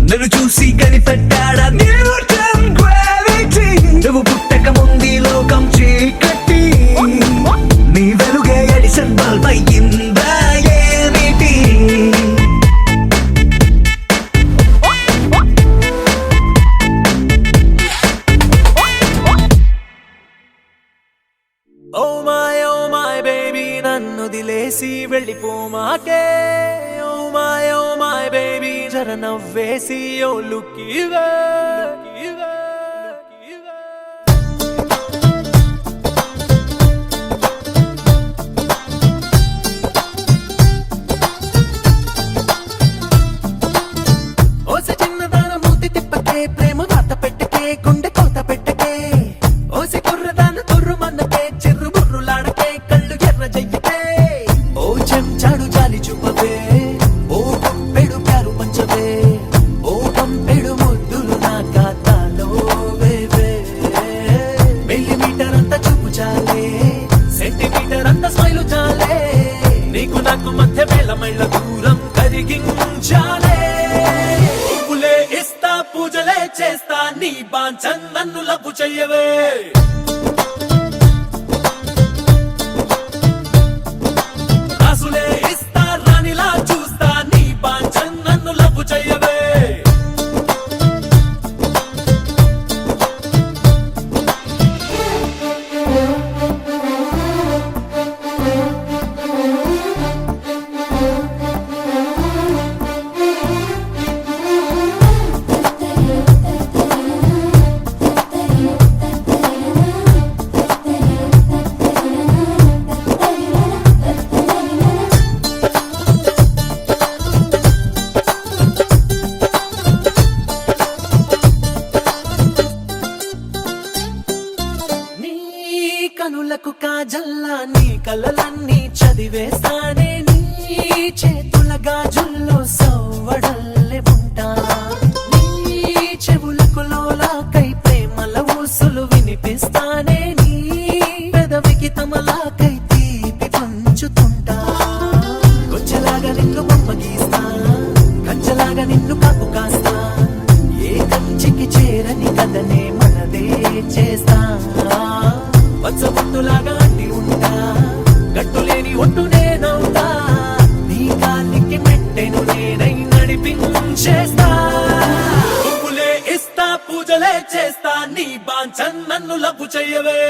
నన్ను చూసి కనిపెట్టాడా న్యూటన్ గ్రావిటీ నువ్వు పుట్టక ముందు లోకం చీకటి నీ వెలుగే ఎడిసన్ బల్బ్ అయ్యిందా ఏమిటి ఓ మై బేబీ నన్ను దిలేసి వెళ్ళిపోమాకే ఓ మై బేబీ జర నవ్వేసి ఓ లుక్ ఇవే ఓసే చిన్నదాన మూతి తిప్పకే ప్రేమ వాత పెట్టకే గుండె కోత పెట్టకే ఓసే కుర్రదాన తుర్రుమన్నకే చిర్రు బుర్రులాడకే కళ్ళు ఎర్ర జయ్యకే ఓ చెంచాడు జాలి చూపవే ఓ కంపెడు ప్యారు పంచవే ఓ కంపెడు ముద్దులు నా ఖాతాలో వేవే మిల్లీమీటర్ అంత చూపు చాలే సెంటీమీటర్ అంత స్మైలు చాలే నీకు నాకు మధ్య వేల మైళ్ళ దూరం కరిగించాలే పువ్వులే ఇస్తా పూజలే చేస్తా నీ బాంచన్ నన్ను లవ్వు చెయ్యవే రాసులే ఇస్తా రాణిలా చూస్తా నీ బాంచన్ నన్ను లవ్వు చెయ్యవే కలలన్నీ చదివేస్తానే నీ చేతుల గాజుల్లో సవ్వడల్లే ఉంటా నీ చెవులకు లోలాకై ప్రేమల ఊసులు వినిపిస్తానే నీ పెదవికి తమలాకై తీపి పంచుతుంటా కొచ్చలాగా నిన్ను బొమ్మ గీస్తా కంచలాగా నిన్ను కాపు కాస్తా ఏ కంచికి చేరని కథనే మనదే చేస్తా వత్సపుట్టులాగా అంటి ఉంటా గట్టులేని ఒట్టు నేనవుతా నీ కాలికి మెట్టెను నేనై నడిపించేస్తా పువ్వులే ఇస్తా పూజలే చేస్తా నీ బాంచన్ నన్ను లబ్బు చెయ్యవే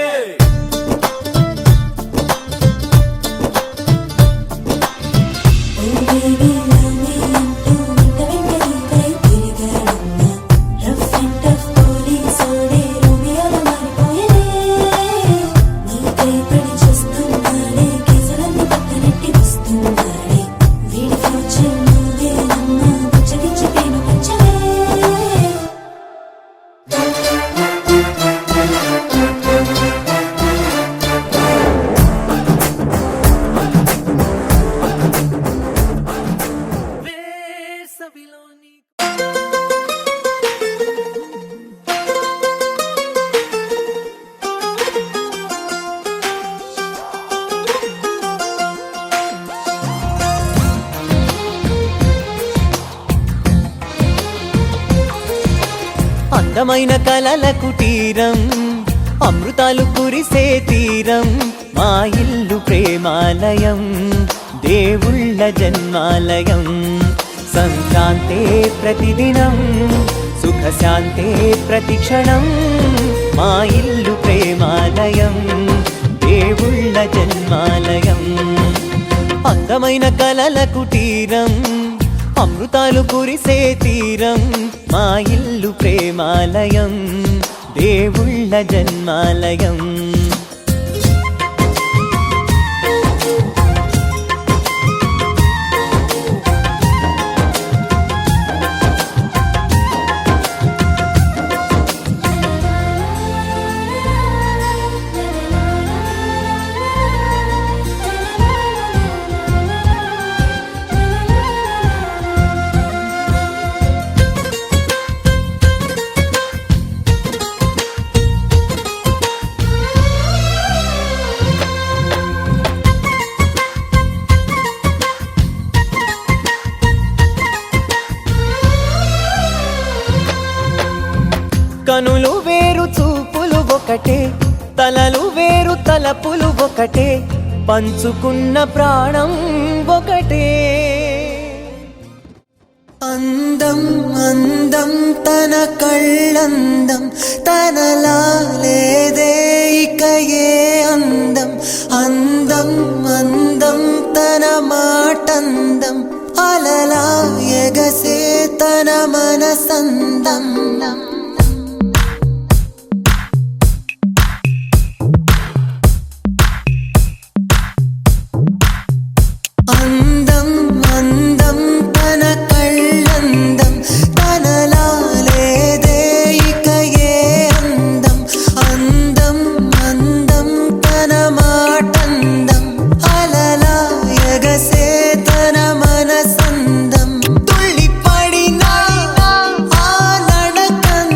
వేసవిలోని అందమైన కలల కుటీరం అమృతాలు కురిసే తీరం మా ఇల్లు ప్రేమాలయం దేవుళ్ళ జన్మాలయం సంక్రాంతే ప్రతిదినం సుఖశాంతే ప్రతిక్షణం మా ఇల్లు ప్రేమాలయం దేవుళ్ళ జన్మాలయం అందమైన కలల కుటీరం అమృతాలు కురిసే తీరం మా ఇల్లు ప్రేమాలయం దేవుళ్ళ జన్మాలయం కనులు వేరు చూపులు ఒకటే తలలు వేరు తలపులు ఒకటే పంచుకున్న ప్రాణం ఒకటే అందం అందం తన కళ్ళందం తనలా లేదే ఇక ఏ అందం అందం అందం తన మాటందం అలలా ఎగసే తన మనసందం అందం అందం తన కళ్ళందం తనలా లేదే ఇక ఏ అందం అందం అందం తన మాటందం అలలా ఎగసే తన మనసందం తుళ్ళి పడిన ఆ నడకందం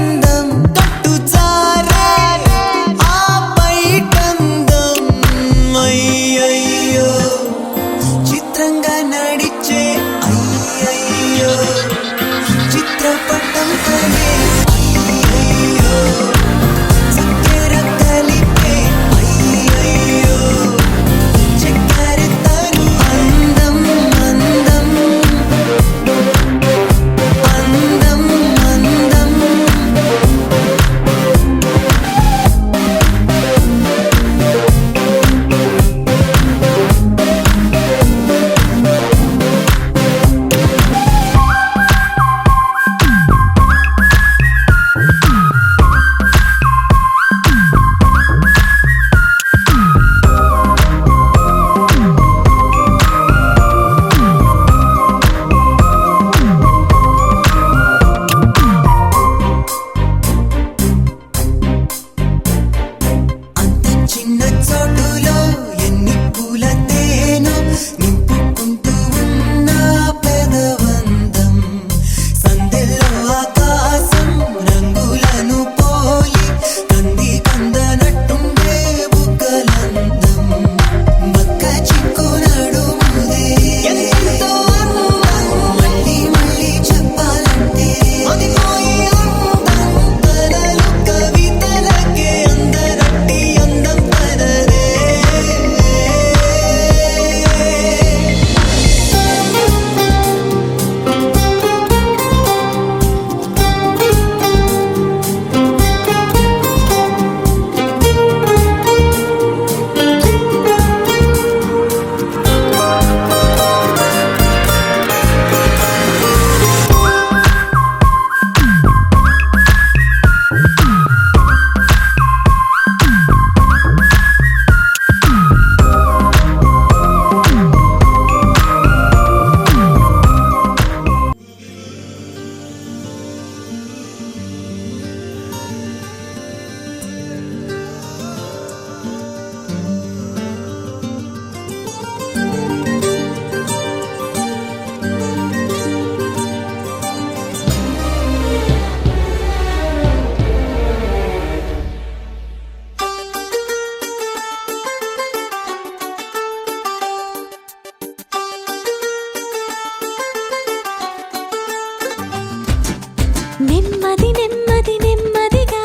నెమ్మది నెమ్మది నెమ్మదిగా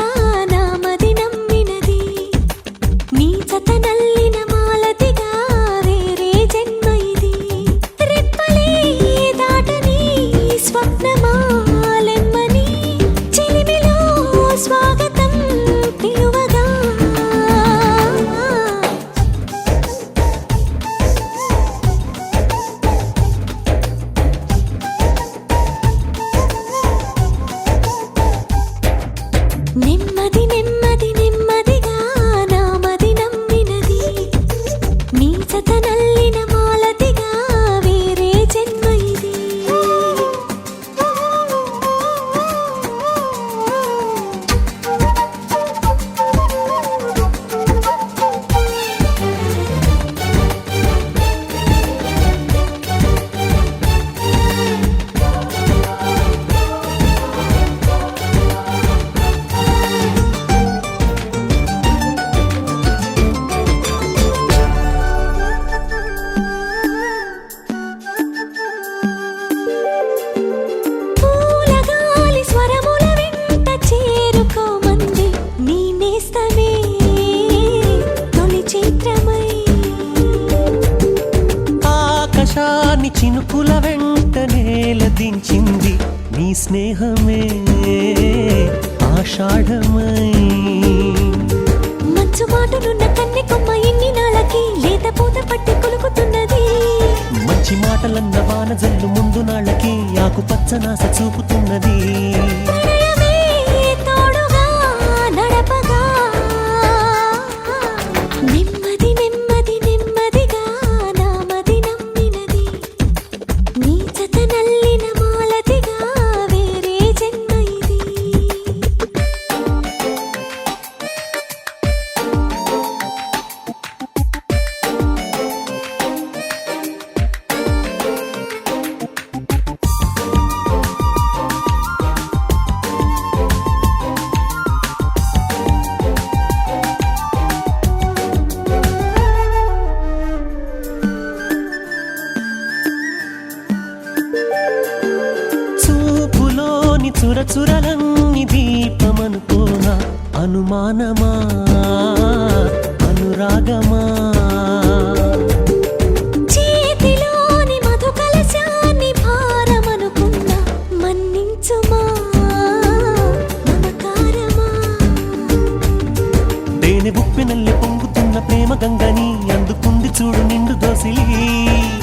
నామది నమ్మినది నీ జత నల్లిన మాలతిగా వేరే జన్మ ఇది రెప్పలే దాటని స్వప్నమాలెమ్మని చిలిమిలో స్వాగతం పిలువగా నెమ్మది నెమ్మది నెమ్మదిగా నామది నమ్మినది నీ జత నల్లిన మాలతిగా వేరే జన్మ ఇది పూలగాలి స్వరముల వెంట చేరుకోమంది నీ నేస్తమే తొలి చిత్రమై ఆకాశాన్ని చినుకుల వెంట నేల దించింది నీ స్నేహమే ఆషాఢమై మంచు మాటలున్న కన్నె కొమ్మ ఎన్ని నాళ్ళకి లేత పూత పట్టి కొలుకుతున్నది మంచి మాటలన్న వాన జల్లు ముందు నాళ్ళకి ఆకుపచ్చనాస చూపుతున్నది ప్రణయమే తోడుగా నడపగా నెమ్మది నెమ్మది నెమ్మదిగా నామది నమ్మినది నీ జత నల్లిన మాలతిగా వేరే జన్మ ఇది చూపులోని చురచురలన్నీ దీపమనుకోనా అనుమానమా అనురాగమా చేతిలోని మధు కలశాన్ని భారమనుకున్న మన్నించుమా మమకారమా దేని బుప్పెనల్లి పొంగుతున్న ప్రేమ గంగని అందుకుంది చూడు నిండు దోసిలి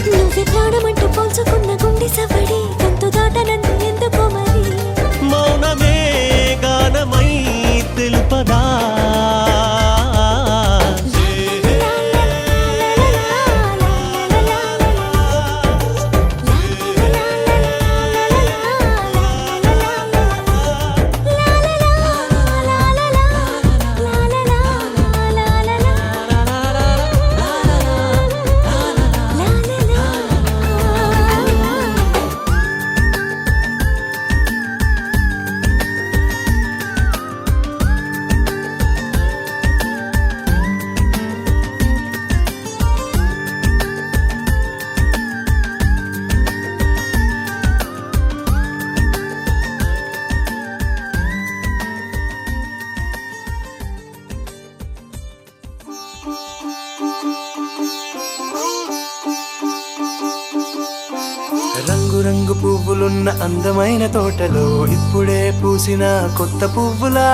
నువ్వే ప్రాణమంటూ పోల్చుకున్న గుండె సవడి గొంతు దాటనందు ఎందుకో మరి మౌనమే గానమై తెలుపదా రంగు రంగు పువ్వులున్న అందమైన తోటలో ఇప్పుడే పూసిన కొత్త పువ్వులా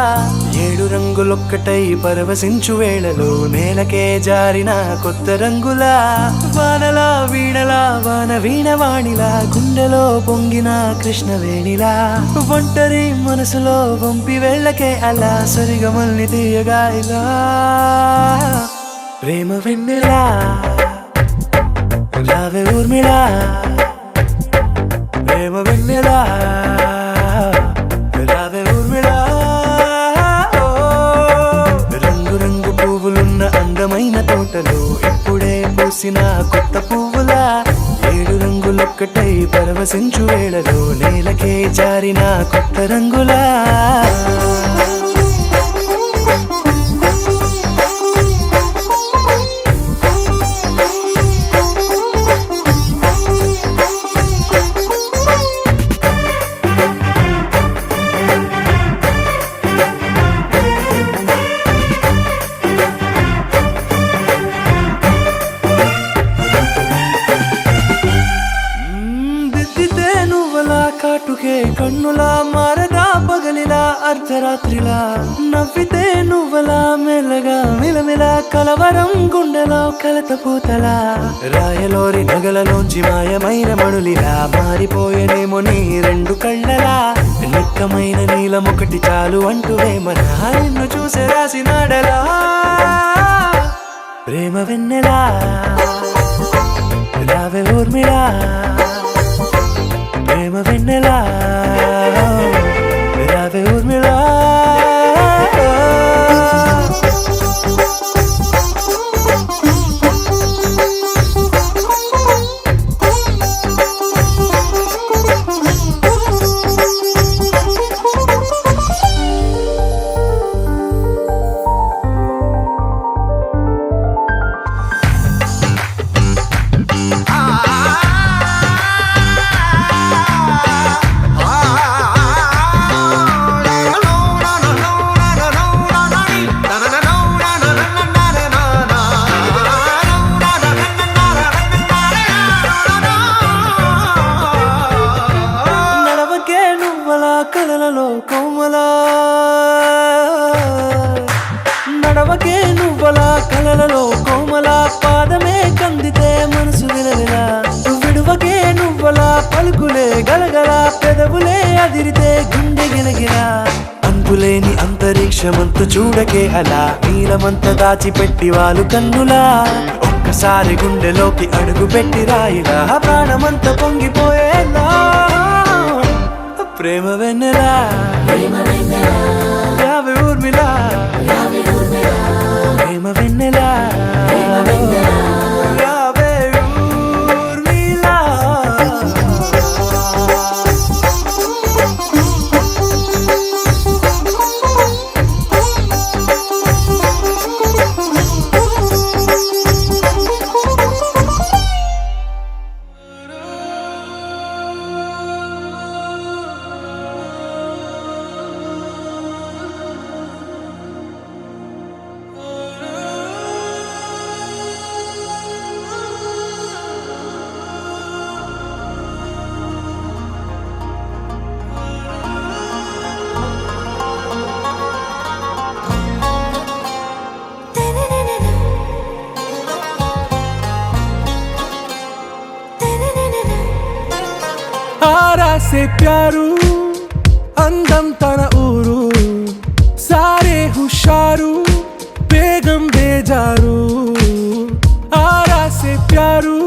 7 రంగులొక్కటై పరవశించు వేళలో నేలకే జారిన కొత్త రంగులా వానలా వీణలా వాన వీణవాణిలా గుండెలో పొంగిన కృష్ణవేణిలా ఒంటరి మనసులో వంపి వెళ్ళకే అలా సరిగమల్ని తీయగా ఇలా ప్రేమ వెన్నెలా రావే ఊర్మిళా ప్రేమ వెన్నెలా రావే ఊర్మిళా రంగు రంగు పువ్వులున్న అందమైన తోటలో ఇప్పుడే పూసిన కొత్త పువ్వులా 7 రంగులొక్కటై పరవశించు వేళలో నేలకే జారిన కొత్త రంగులా కాటుకే కన్నులా మారదా పగలిలా అర్ధరాత్రిలా నవ్వితే నువ్వలా మెల్లగా మిలమిలా కలవరం గుండెలో కలత పూతలా రాయలోరి నగలలోంచి మాయమైన మణులిలా మారిపోయేనేమో నీ రెండు కళ్ళలా నిక్కమైన నీలం ఒకటి చాలు అంటూ వేమనా నిన్ను చూసే రాసినాడలా ప్రేమ వెన్నెలా రావే ఊర్మిళా ప్రేమ వెన్నెలా రావే ఊర్మిళా కలలలో కోమలా నడవకే నువ్వలా కలలలో కోమలా పాదమే కందితే మనసు విలవిలా విడువకే నువ్వలా పలుకులే గలగల పెదవులే అదిరితే గుండె గిలగిలా అంతులేని అంతరిక్షమంత చూడకే అలా నీలమంత దాచిపెట్టి వాళ్ళు కన్నులా ఒక్కసారి గుండెలోకి అడుగు పెట్టి రాయిలా ప్రాణమంత పొంగిపోయేలా ప్రేమ వెన్నెలా రావే ఊర్మిళా ప్రేమ వెన్నెలా రావే ఊర్మిళా आरा से प्यारू అందం తన ఊరు సారే హుషారు బేగం బేజారు ఆరా సే ప్యారు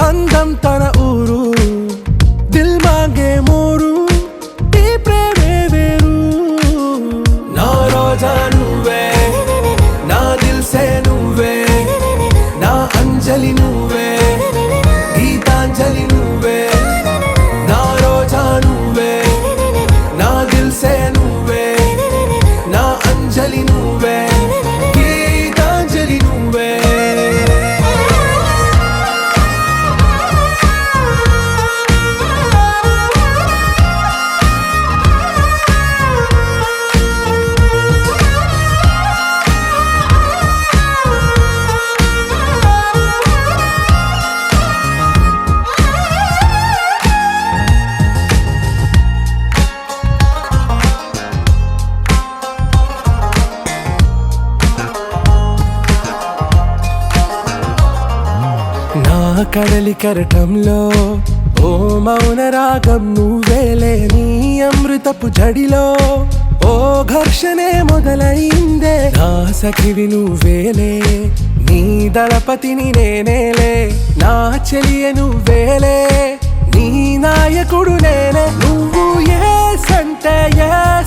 అందం తన ఊరు దిల్ మాంగే మోరు ఈ ప్రేమే వేరు నా రోజా నువ్వే నా దిల్ సే నువ్వే నా అంజలి నువ్వే గీతాంజలి నువ్వే నా రోజా నువ్వే నా దిల్ సే నువ్వే నా అంజలి నువ్వే గీతాంజలి నువ్వే కడలి కరటంలో ఓ మౌన రాగం నువ్వేలే నీ అమృతపు జడిలో ఓ ఘర్షణే మొదలైందే నా సఖివి నువ్వేలే నీ దళపతిని నేనేలే నా చెలియ నువ్వేలే నీ నాయకుడు నేనే నువ్వు ఏ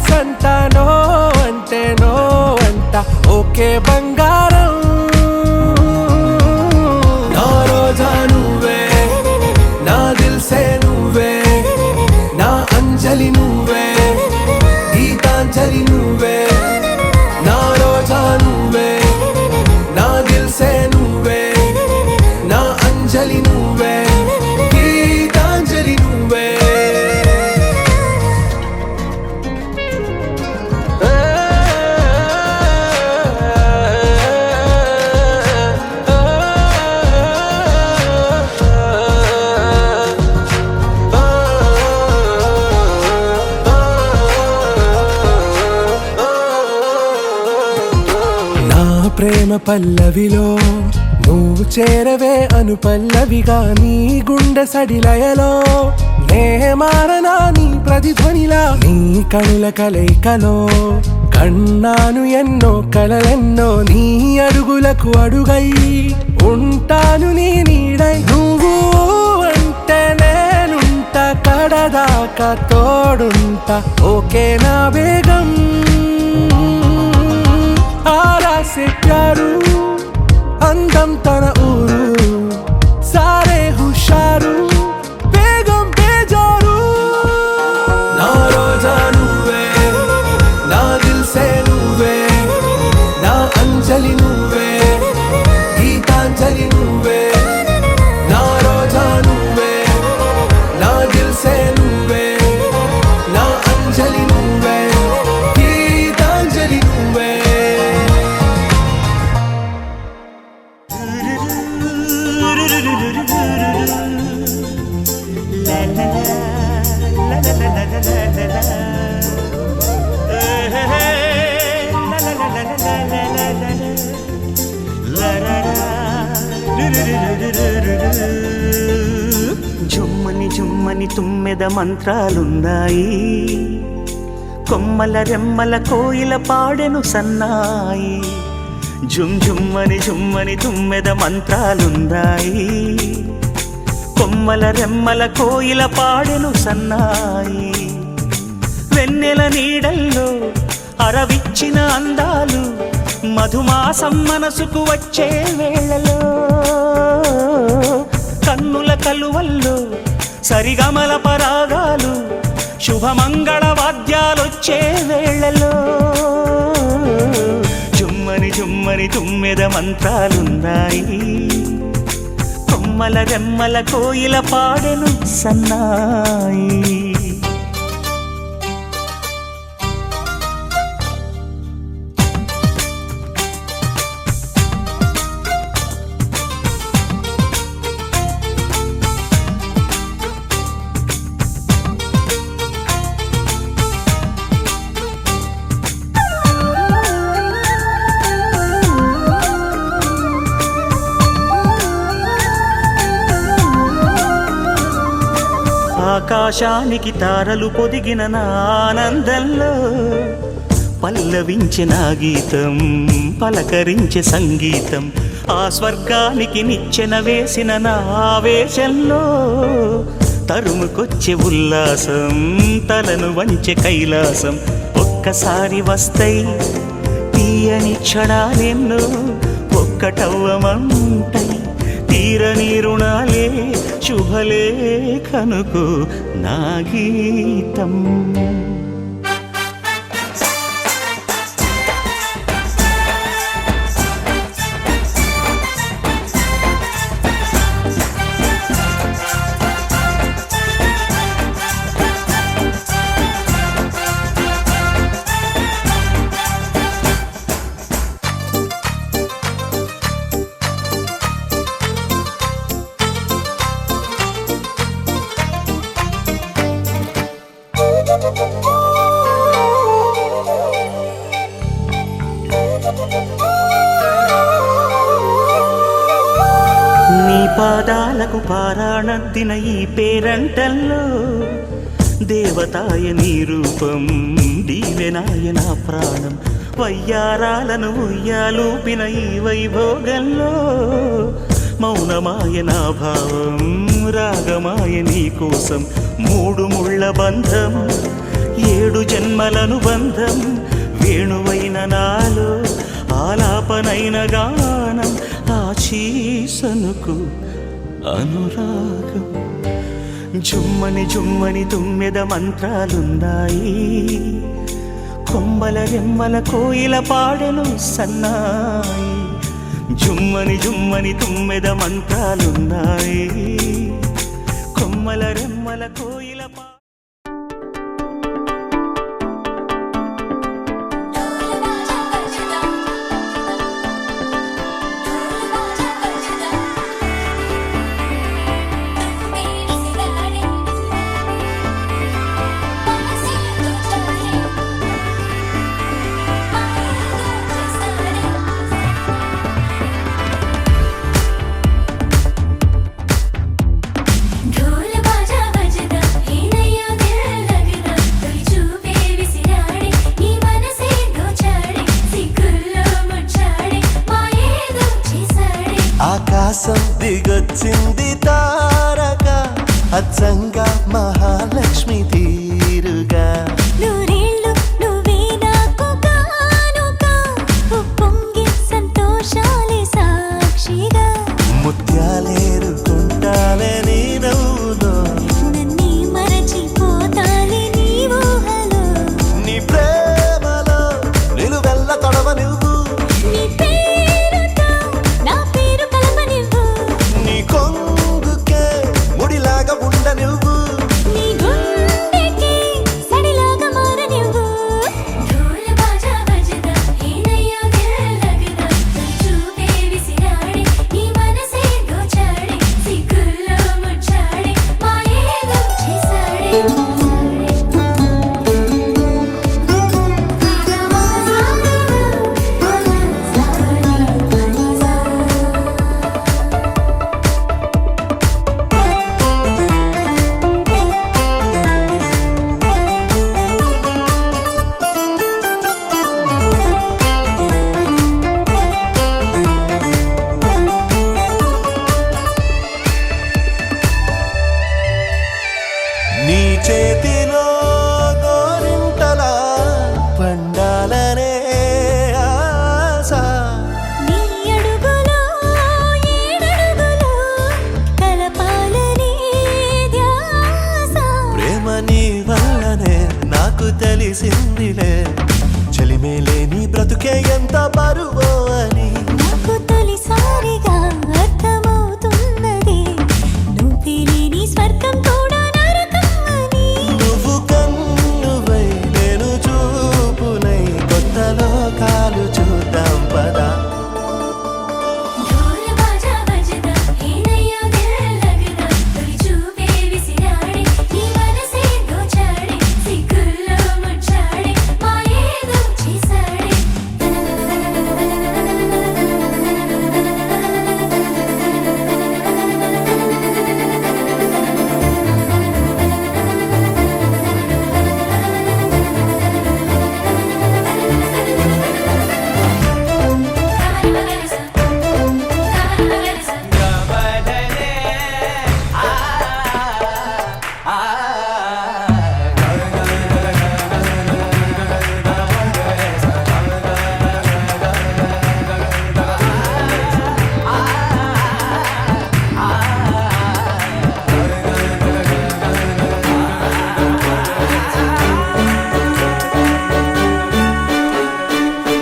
సంట నో అంటే నో అంట ఓకే బంగారం నా రోజా నువ్వే నా దిల్ సే నువ్వే నా అంజలి నువ్వే గీతాంజలి నువ్వే నా రోజా నువ్వే నా దిల్ సే నువ్వే నా అంజలి నువ్వే గీతాంజలి నువ్వే ప్రేమ పల్లవిలో నువ్వు చేరవే అను పల్లవిగా నీ గుండె సడిలయలో నే మారనా నీ ప్రతిధ్వనిలా నీ కనుల కలయికలో కన్నాను ఎన్నో కలలెన్నో నీ అడుగులకు అడుగై ఉంటాను నీ నీడై నువ్వు అంటే నేనుంట కడదాకా తోడుంటా ఓకే నా బేగం आरा से प्यारू అందం తన ఊరు సారే హుషారు బేగం బేజారు నా రోజా నువ్వే నా దిల్ సే నువ్వే నా అంజలి నువ్వే గీతాంజలి నువ్వే నా రోజా నువ్వే నా దిల్ సే నువ్వే నా అంజలి నువ్వే గీతాంజలి నువ్వే జుమ్మని జుమ్మని తుమ్మెద మంత్రాలున్నాయి కొమ్మల రెమ్మల కోయిల పాడెను సన్నాయి జుమ్ జుమ్మని జుమ్మని తుమ్మెద మంత్రాలున్నాయి కొమ్మల రెమ్మల కోయిల పాడెను సన్నాయి వెన్నెల నీడల్లో అరవిచ్చిన అందాలు మధుమాసం మనసుకు వచ్చే వేళలో కన్నుల కలువల్లో సరిగమల పరాగాలు శుభమంగళ వాద్యాలొచ్చే వేళలో జుమ్మని జుమ్మని తుమ్మెద మంత్రాలున్నాయి కొమ్మల రెమ్మల కోయిల పాడెను సన్నాయి ఆకాశానికి తారలు పొదిగిన నా ఆనందంలో పల్లవించే నా గీతం పలకరించే సంగీతం ఆ స్వర్గానికి నిచ్చెన వేసిన నా ఆవేశంలో తరుముకొచ్చే ఉల్లాసం తలను వంచే కైలాసం ఒక్కసారి వస్తాయి తీయని క్షణాలెన్నో ఒక్కటవ్వమంటాయి తీరని రుణాలే శుభలేఖనుకు నా గీతం నీ పాదాలకు పారాణద్దిన ఈ పేరంటల్లో దేవతాయ నీ రూపం దీవెనాయ నా ప్రాణం వయ్యారాలను ఉయ్యాలూపిన ఈ వైభోగంలో మౌనమాయ నా భావం రాగమాయ నీ కోసం మూడు ముళ్ళ బంధం 7 జన్మలను బంధం వేణువైన నాలో ఆలాపనైన గానం ఆశీసనుకు అనురాగం జుమ్మని జుమ్మని తుమ్మెద మంత్రాలున్నాయి కొమ్మల రెమ్మల కోయిల పాడెను సన్నాయి జుమ్మని జుమ్మని తుమ్మెద మంత్రాలున్నాయి కొమ్మల రెమ్మల కోయిల ఆకాశం దిగొచ్చింది తారక అచ్చంగా మహాలక్ష్మి తీరుగా నూరేళ్ళు నువ్వే నాకు కానుక ఉప్పొంగి సంతోషాలే సాక్షిగా ముత్యాలేరుకుంటాలే నీ నవ్వులో నన్నే మరచిపోతాలే నీ ఊహలో నీ ప్రేమలో నిలువెల్ల తొడవ నువ్వు నీ పేరుతో నా పేరు కలపనివ్వు నీ కొంగుకే ముడిలాగా ఉండ నువ్వు నీ గుండెకి సడిలాగా మారనివ్వు ఢోల్ బాజా బజదా హేనయ్యో దిల్ లగదా చూపే విసిరాడే నీ మనసే దోచాడే సిగ్గుల్లో ముచ్చాడే మాయేదో చేసాడే నీ చేతిలో గోరింటలా పండాలనే ఆశ నీ అడుగులో ఏడడుగులో కలపాలనే ధ్యాస ప్రేమ నీ వల్లనే నాకు తెలిసిందిలే చలిమేలే నీ బ్రతుకే ఎంత బరువో అని నాకు తొలిసారిగా అర్థమవుతున్నది నువ్వు తెలియని స్వర్గం కూడా నరకం అని నువ్వు కన్నువై నేను చూపునై కొత్త లోకాలు చూద్దాం పదా ఢోల్ బాజా బజదా హేనయ్యో దిల్ లగదా తొలి చూపే విసిరాడే నీ మనసే దోచాడే సిగ్గుల్లో ముచ్చాడే మాయేదో చేసాడే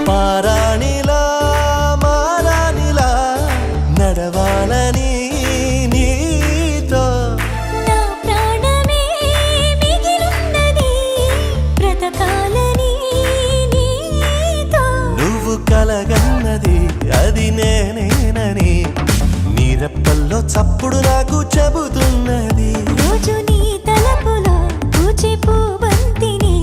పారాణిలా మారాణిలా నడవాలని నీతో నా ప్రాణమే మిగిలున్నది బ్రతకాలని నీతో నువ్వు కలగన్నది అది నేనేనని నీ రెప్పల్లో చప్పుడు నాకు చెబుతున్నది రోజు నీ తలపులో పూచే పూబంతిని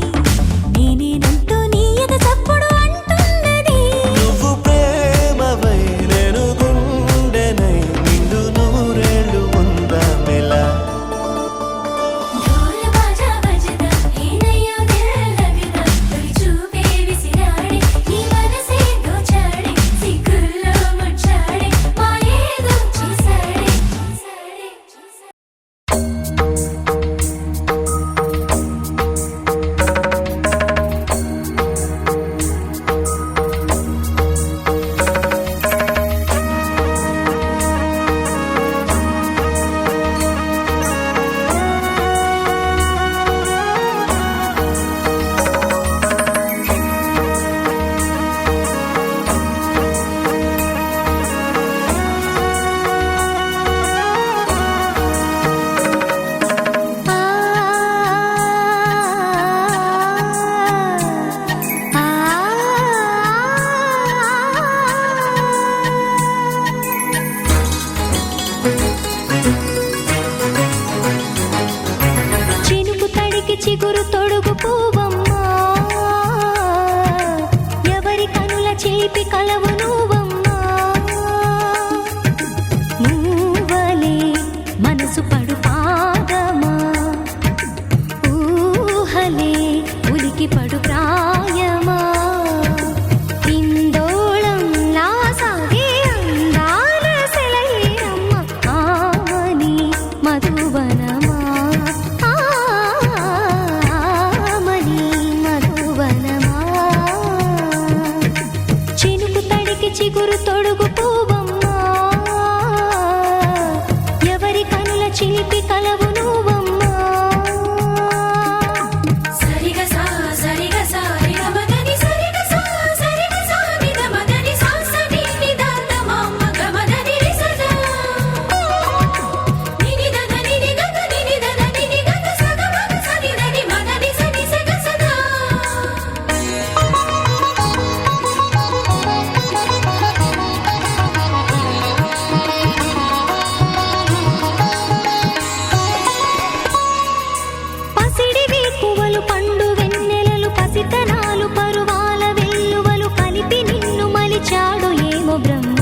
నేనేనంటూ నీ ఎద చప్పుడు అంటున్నది నువ్వు ప్రేమవై నేను గుండెనై నిండు నూరేళ్ళు ఉందామిలా ఢోల్ బాజా బజదా హేనయ్యో దిల్ లగదా తొలి చూపే విసిరాడే నీ మనసే దోచాడే సిగ్గుల్లో ముచ్చాడే మాయేదో చేసాడే చినుకు తడికి చిగురు తొడుగు పూవమ్మా ఎవరి కనుల చేపి కలవు నువ్వమ్మా నువ్వలే మనసు పడు పాదమా ఊహలే ఉలికి పడు ప్రాయమా ఇందోళం నా సాగే అందాల సెలయే ప్రేమలు పండు వెన్నెలలు పసితనాలు పరువాల వెల్లువలు కలిపి నిన్ను మలిచాడు ఏమో బ్రహ్మ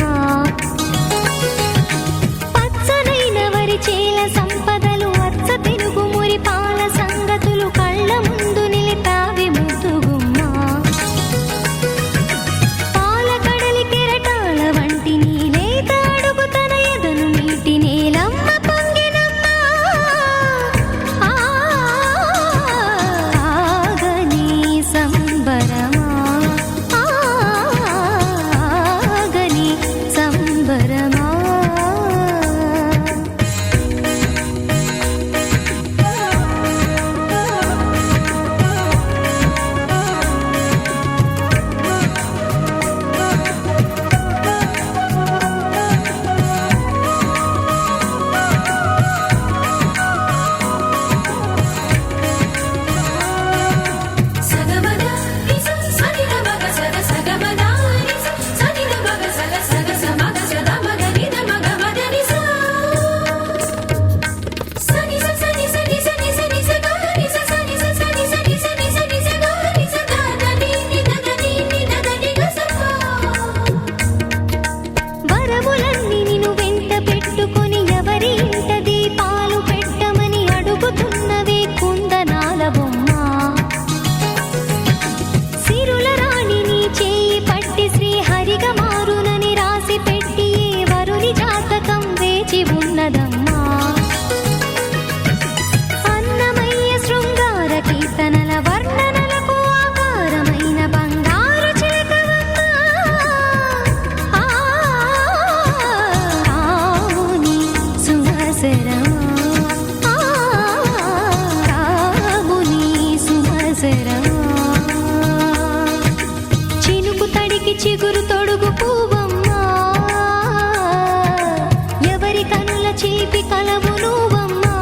పచ్చనైన వరి చేల సంపదలు అచ్చ తెలుగు మురి పాల సంగతులు కళ్ళ ముందు నిలిపావి ముద్దుగుమ్మ పాల కడలి కెరటాల వంటి నీలేత అడుగు తన ఎదను నీటి నేలమ్మ పొంగినమ్మ ఆగని సంబరమా ఆగని సంబరమా సగమద నిస సనిద మగ సగ సగమద నిస సనిద మగ సగ సగ సమగ సద మగ నిద మగ మద నిస సని స సని సని సని సని స గ నిస సని స సని సని సని సని స గ నిస ద ద ని ని ద ద ని ని ద ద ని గ స ప వరములన్నీ నిన్ను వెంట పెట్టుకొని ఎవరి ఇంట దీపాలు పెట్టమని అడుగుతున్నవే కుందనాల బొమ్మ సిరుల రాణి నీ చేయి పట్టి శ్రీహరిగా మారునని రాసి పెట్టి ఏ వరుని జాతకం వేచి ఉన్నదమ్మా అన్నమయ్య శృంగార కీర్తనల వర్ణనలకు ఆకారమైన బంగారు చిలకవమ్మ రాముని సుమసరమా రాముని సుమసరమా చినుకు తడికి చిగురు తొడుగు పువ్వమ్మా ఎవరి కనుల చిలిపి కలవు నువ్వమ్మా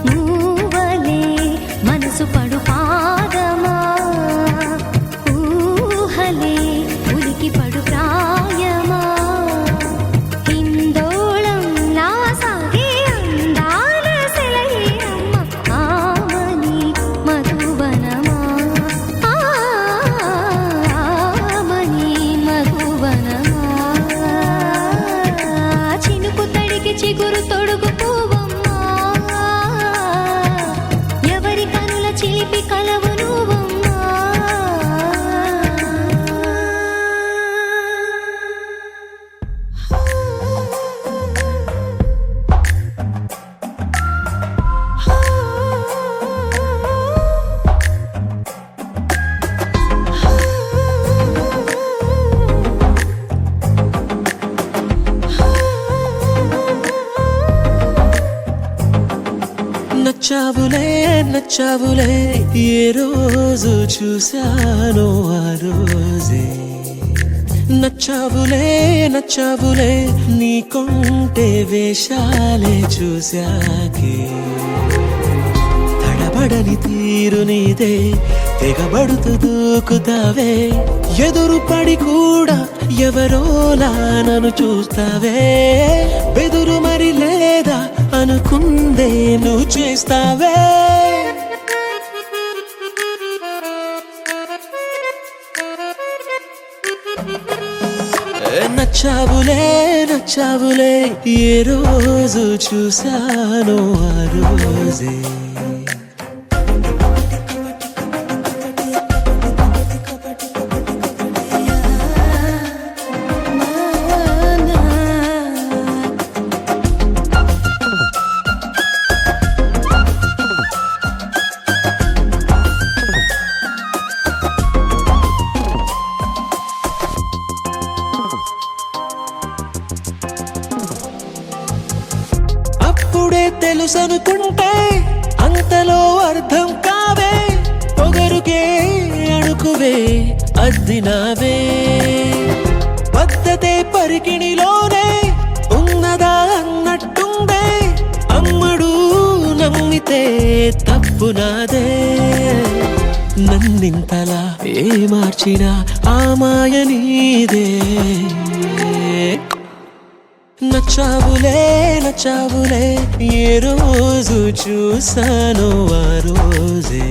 మూవలే మనసు పడు పాదమా ఊహలే ఉలికి పడు ప్రాయమా హిందోళం లా సాగే అందాల సెలయేరమ్మ ఆమని మధువనమా ఆమని మధువనమా చినుకు తడికి చిగురు తొడుగు పువ్వమ్మా ఎవరి కనుల చిలిపి కలవు నువ్వమ్మా నచ్చావులే నచ్చావులే ఏ రోజు చూశానో ఆ రోజే నచ్చావులే నచ్చావులే నీ కొంటే వేషాలే చూశాకే తడబడని తీరు నీదే తెగబడుతూ దూకుతావే ఎదురు పడి కూడా ఎవరోలా నన్ను చూస్తావే బెదురు మరి లేదా అనుకుందే నువ్వు చేస్తావే నచ్చావులే నచ్చావులే ఏ రోజు చూశానో ఆ రోజే అప్పుడే తెలుసనుకుంటే అంతలో అర్థం కావే పొగరుకే అణుకువే అద్దినావే పద్ధతే పరికిణిలోనే ఉన్నదా అన్నట్టుందే అమ్మడు నమ్మితే తప్పు నాదే నన్నింతలా ఏ మార్చినా ఆ మాయ నీదే నచ్చావులే నచ్చావులే ఏ రోజు చూసాను ఆ రోజే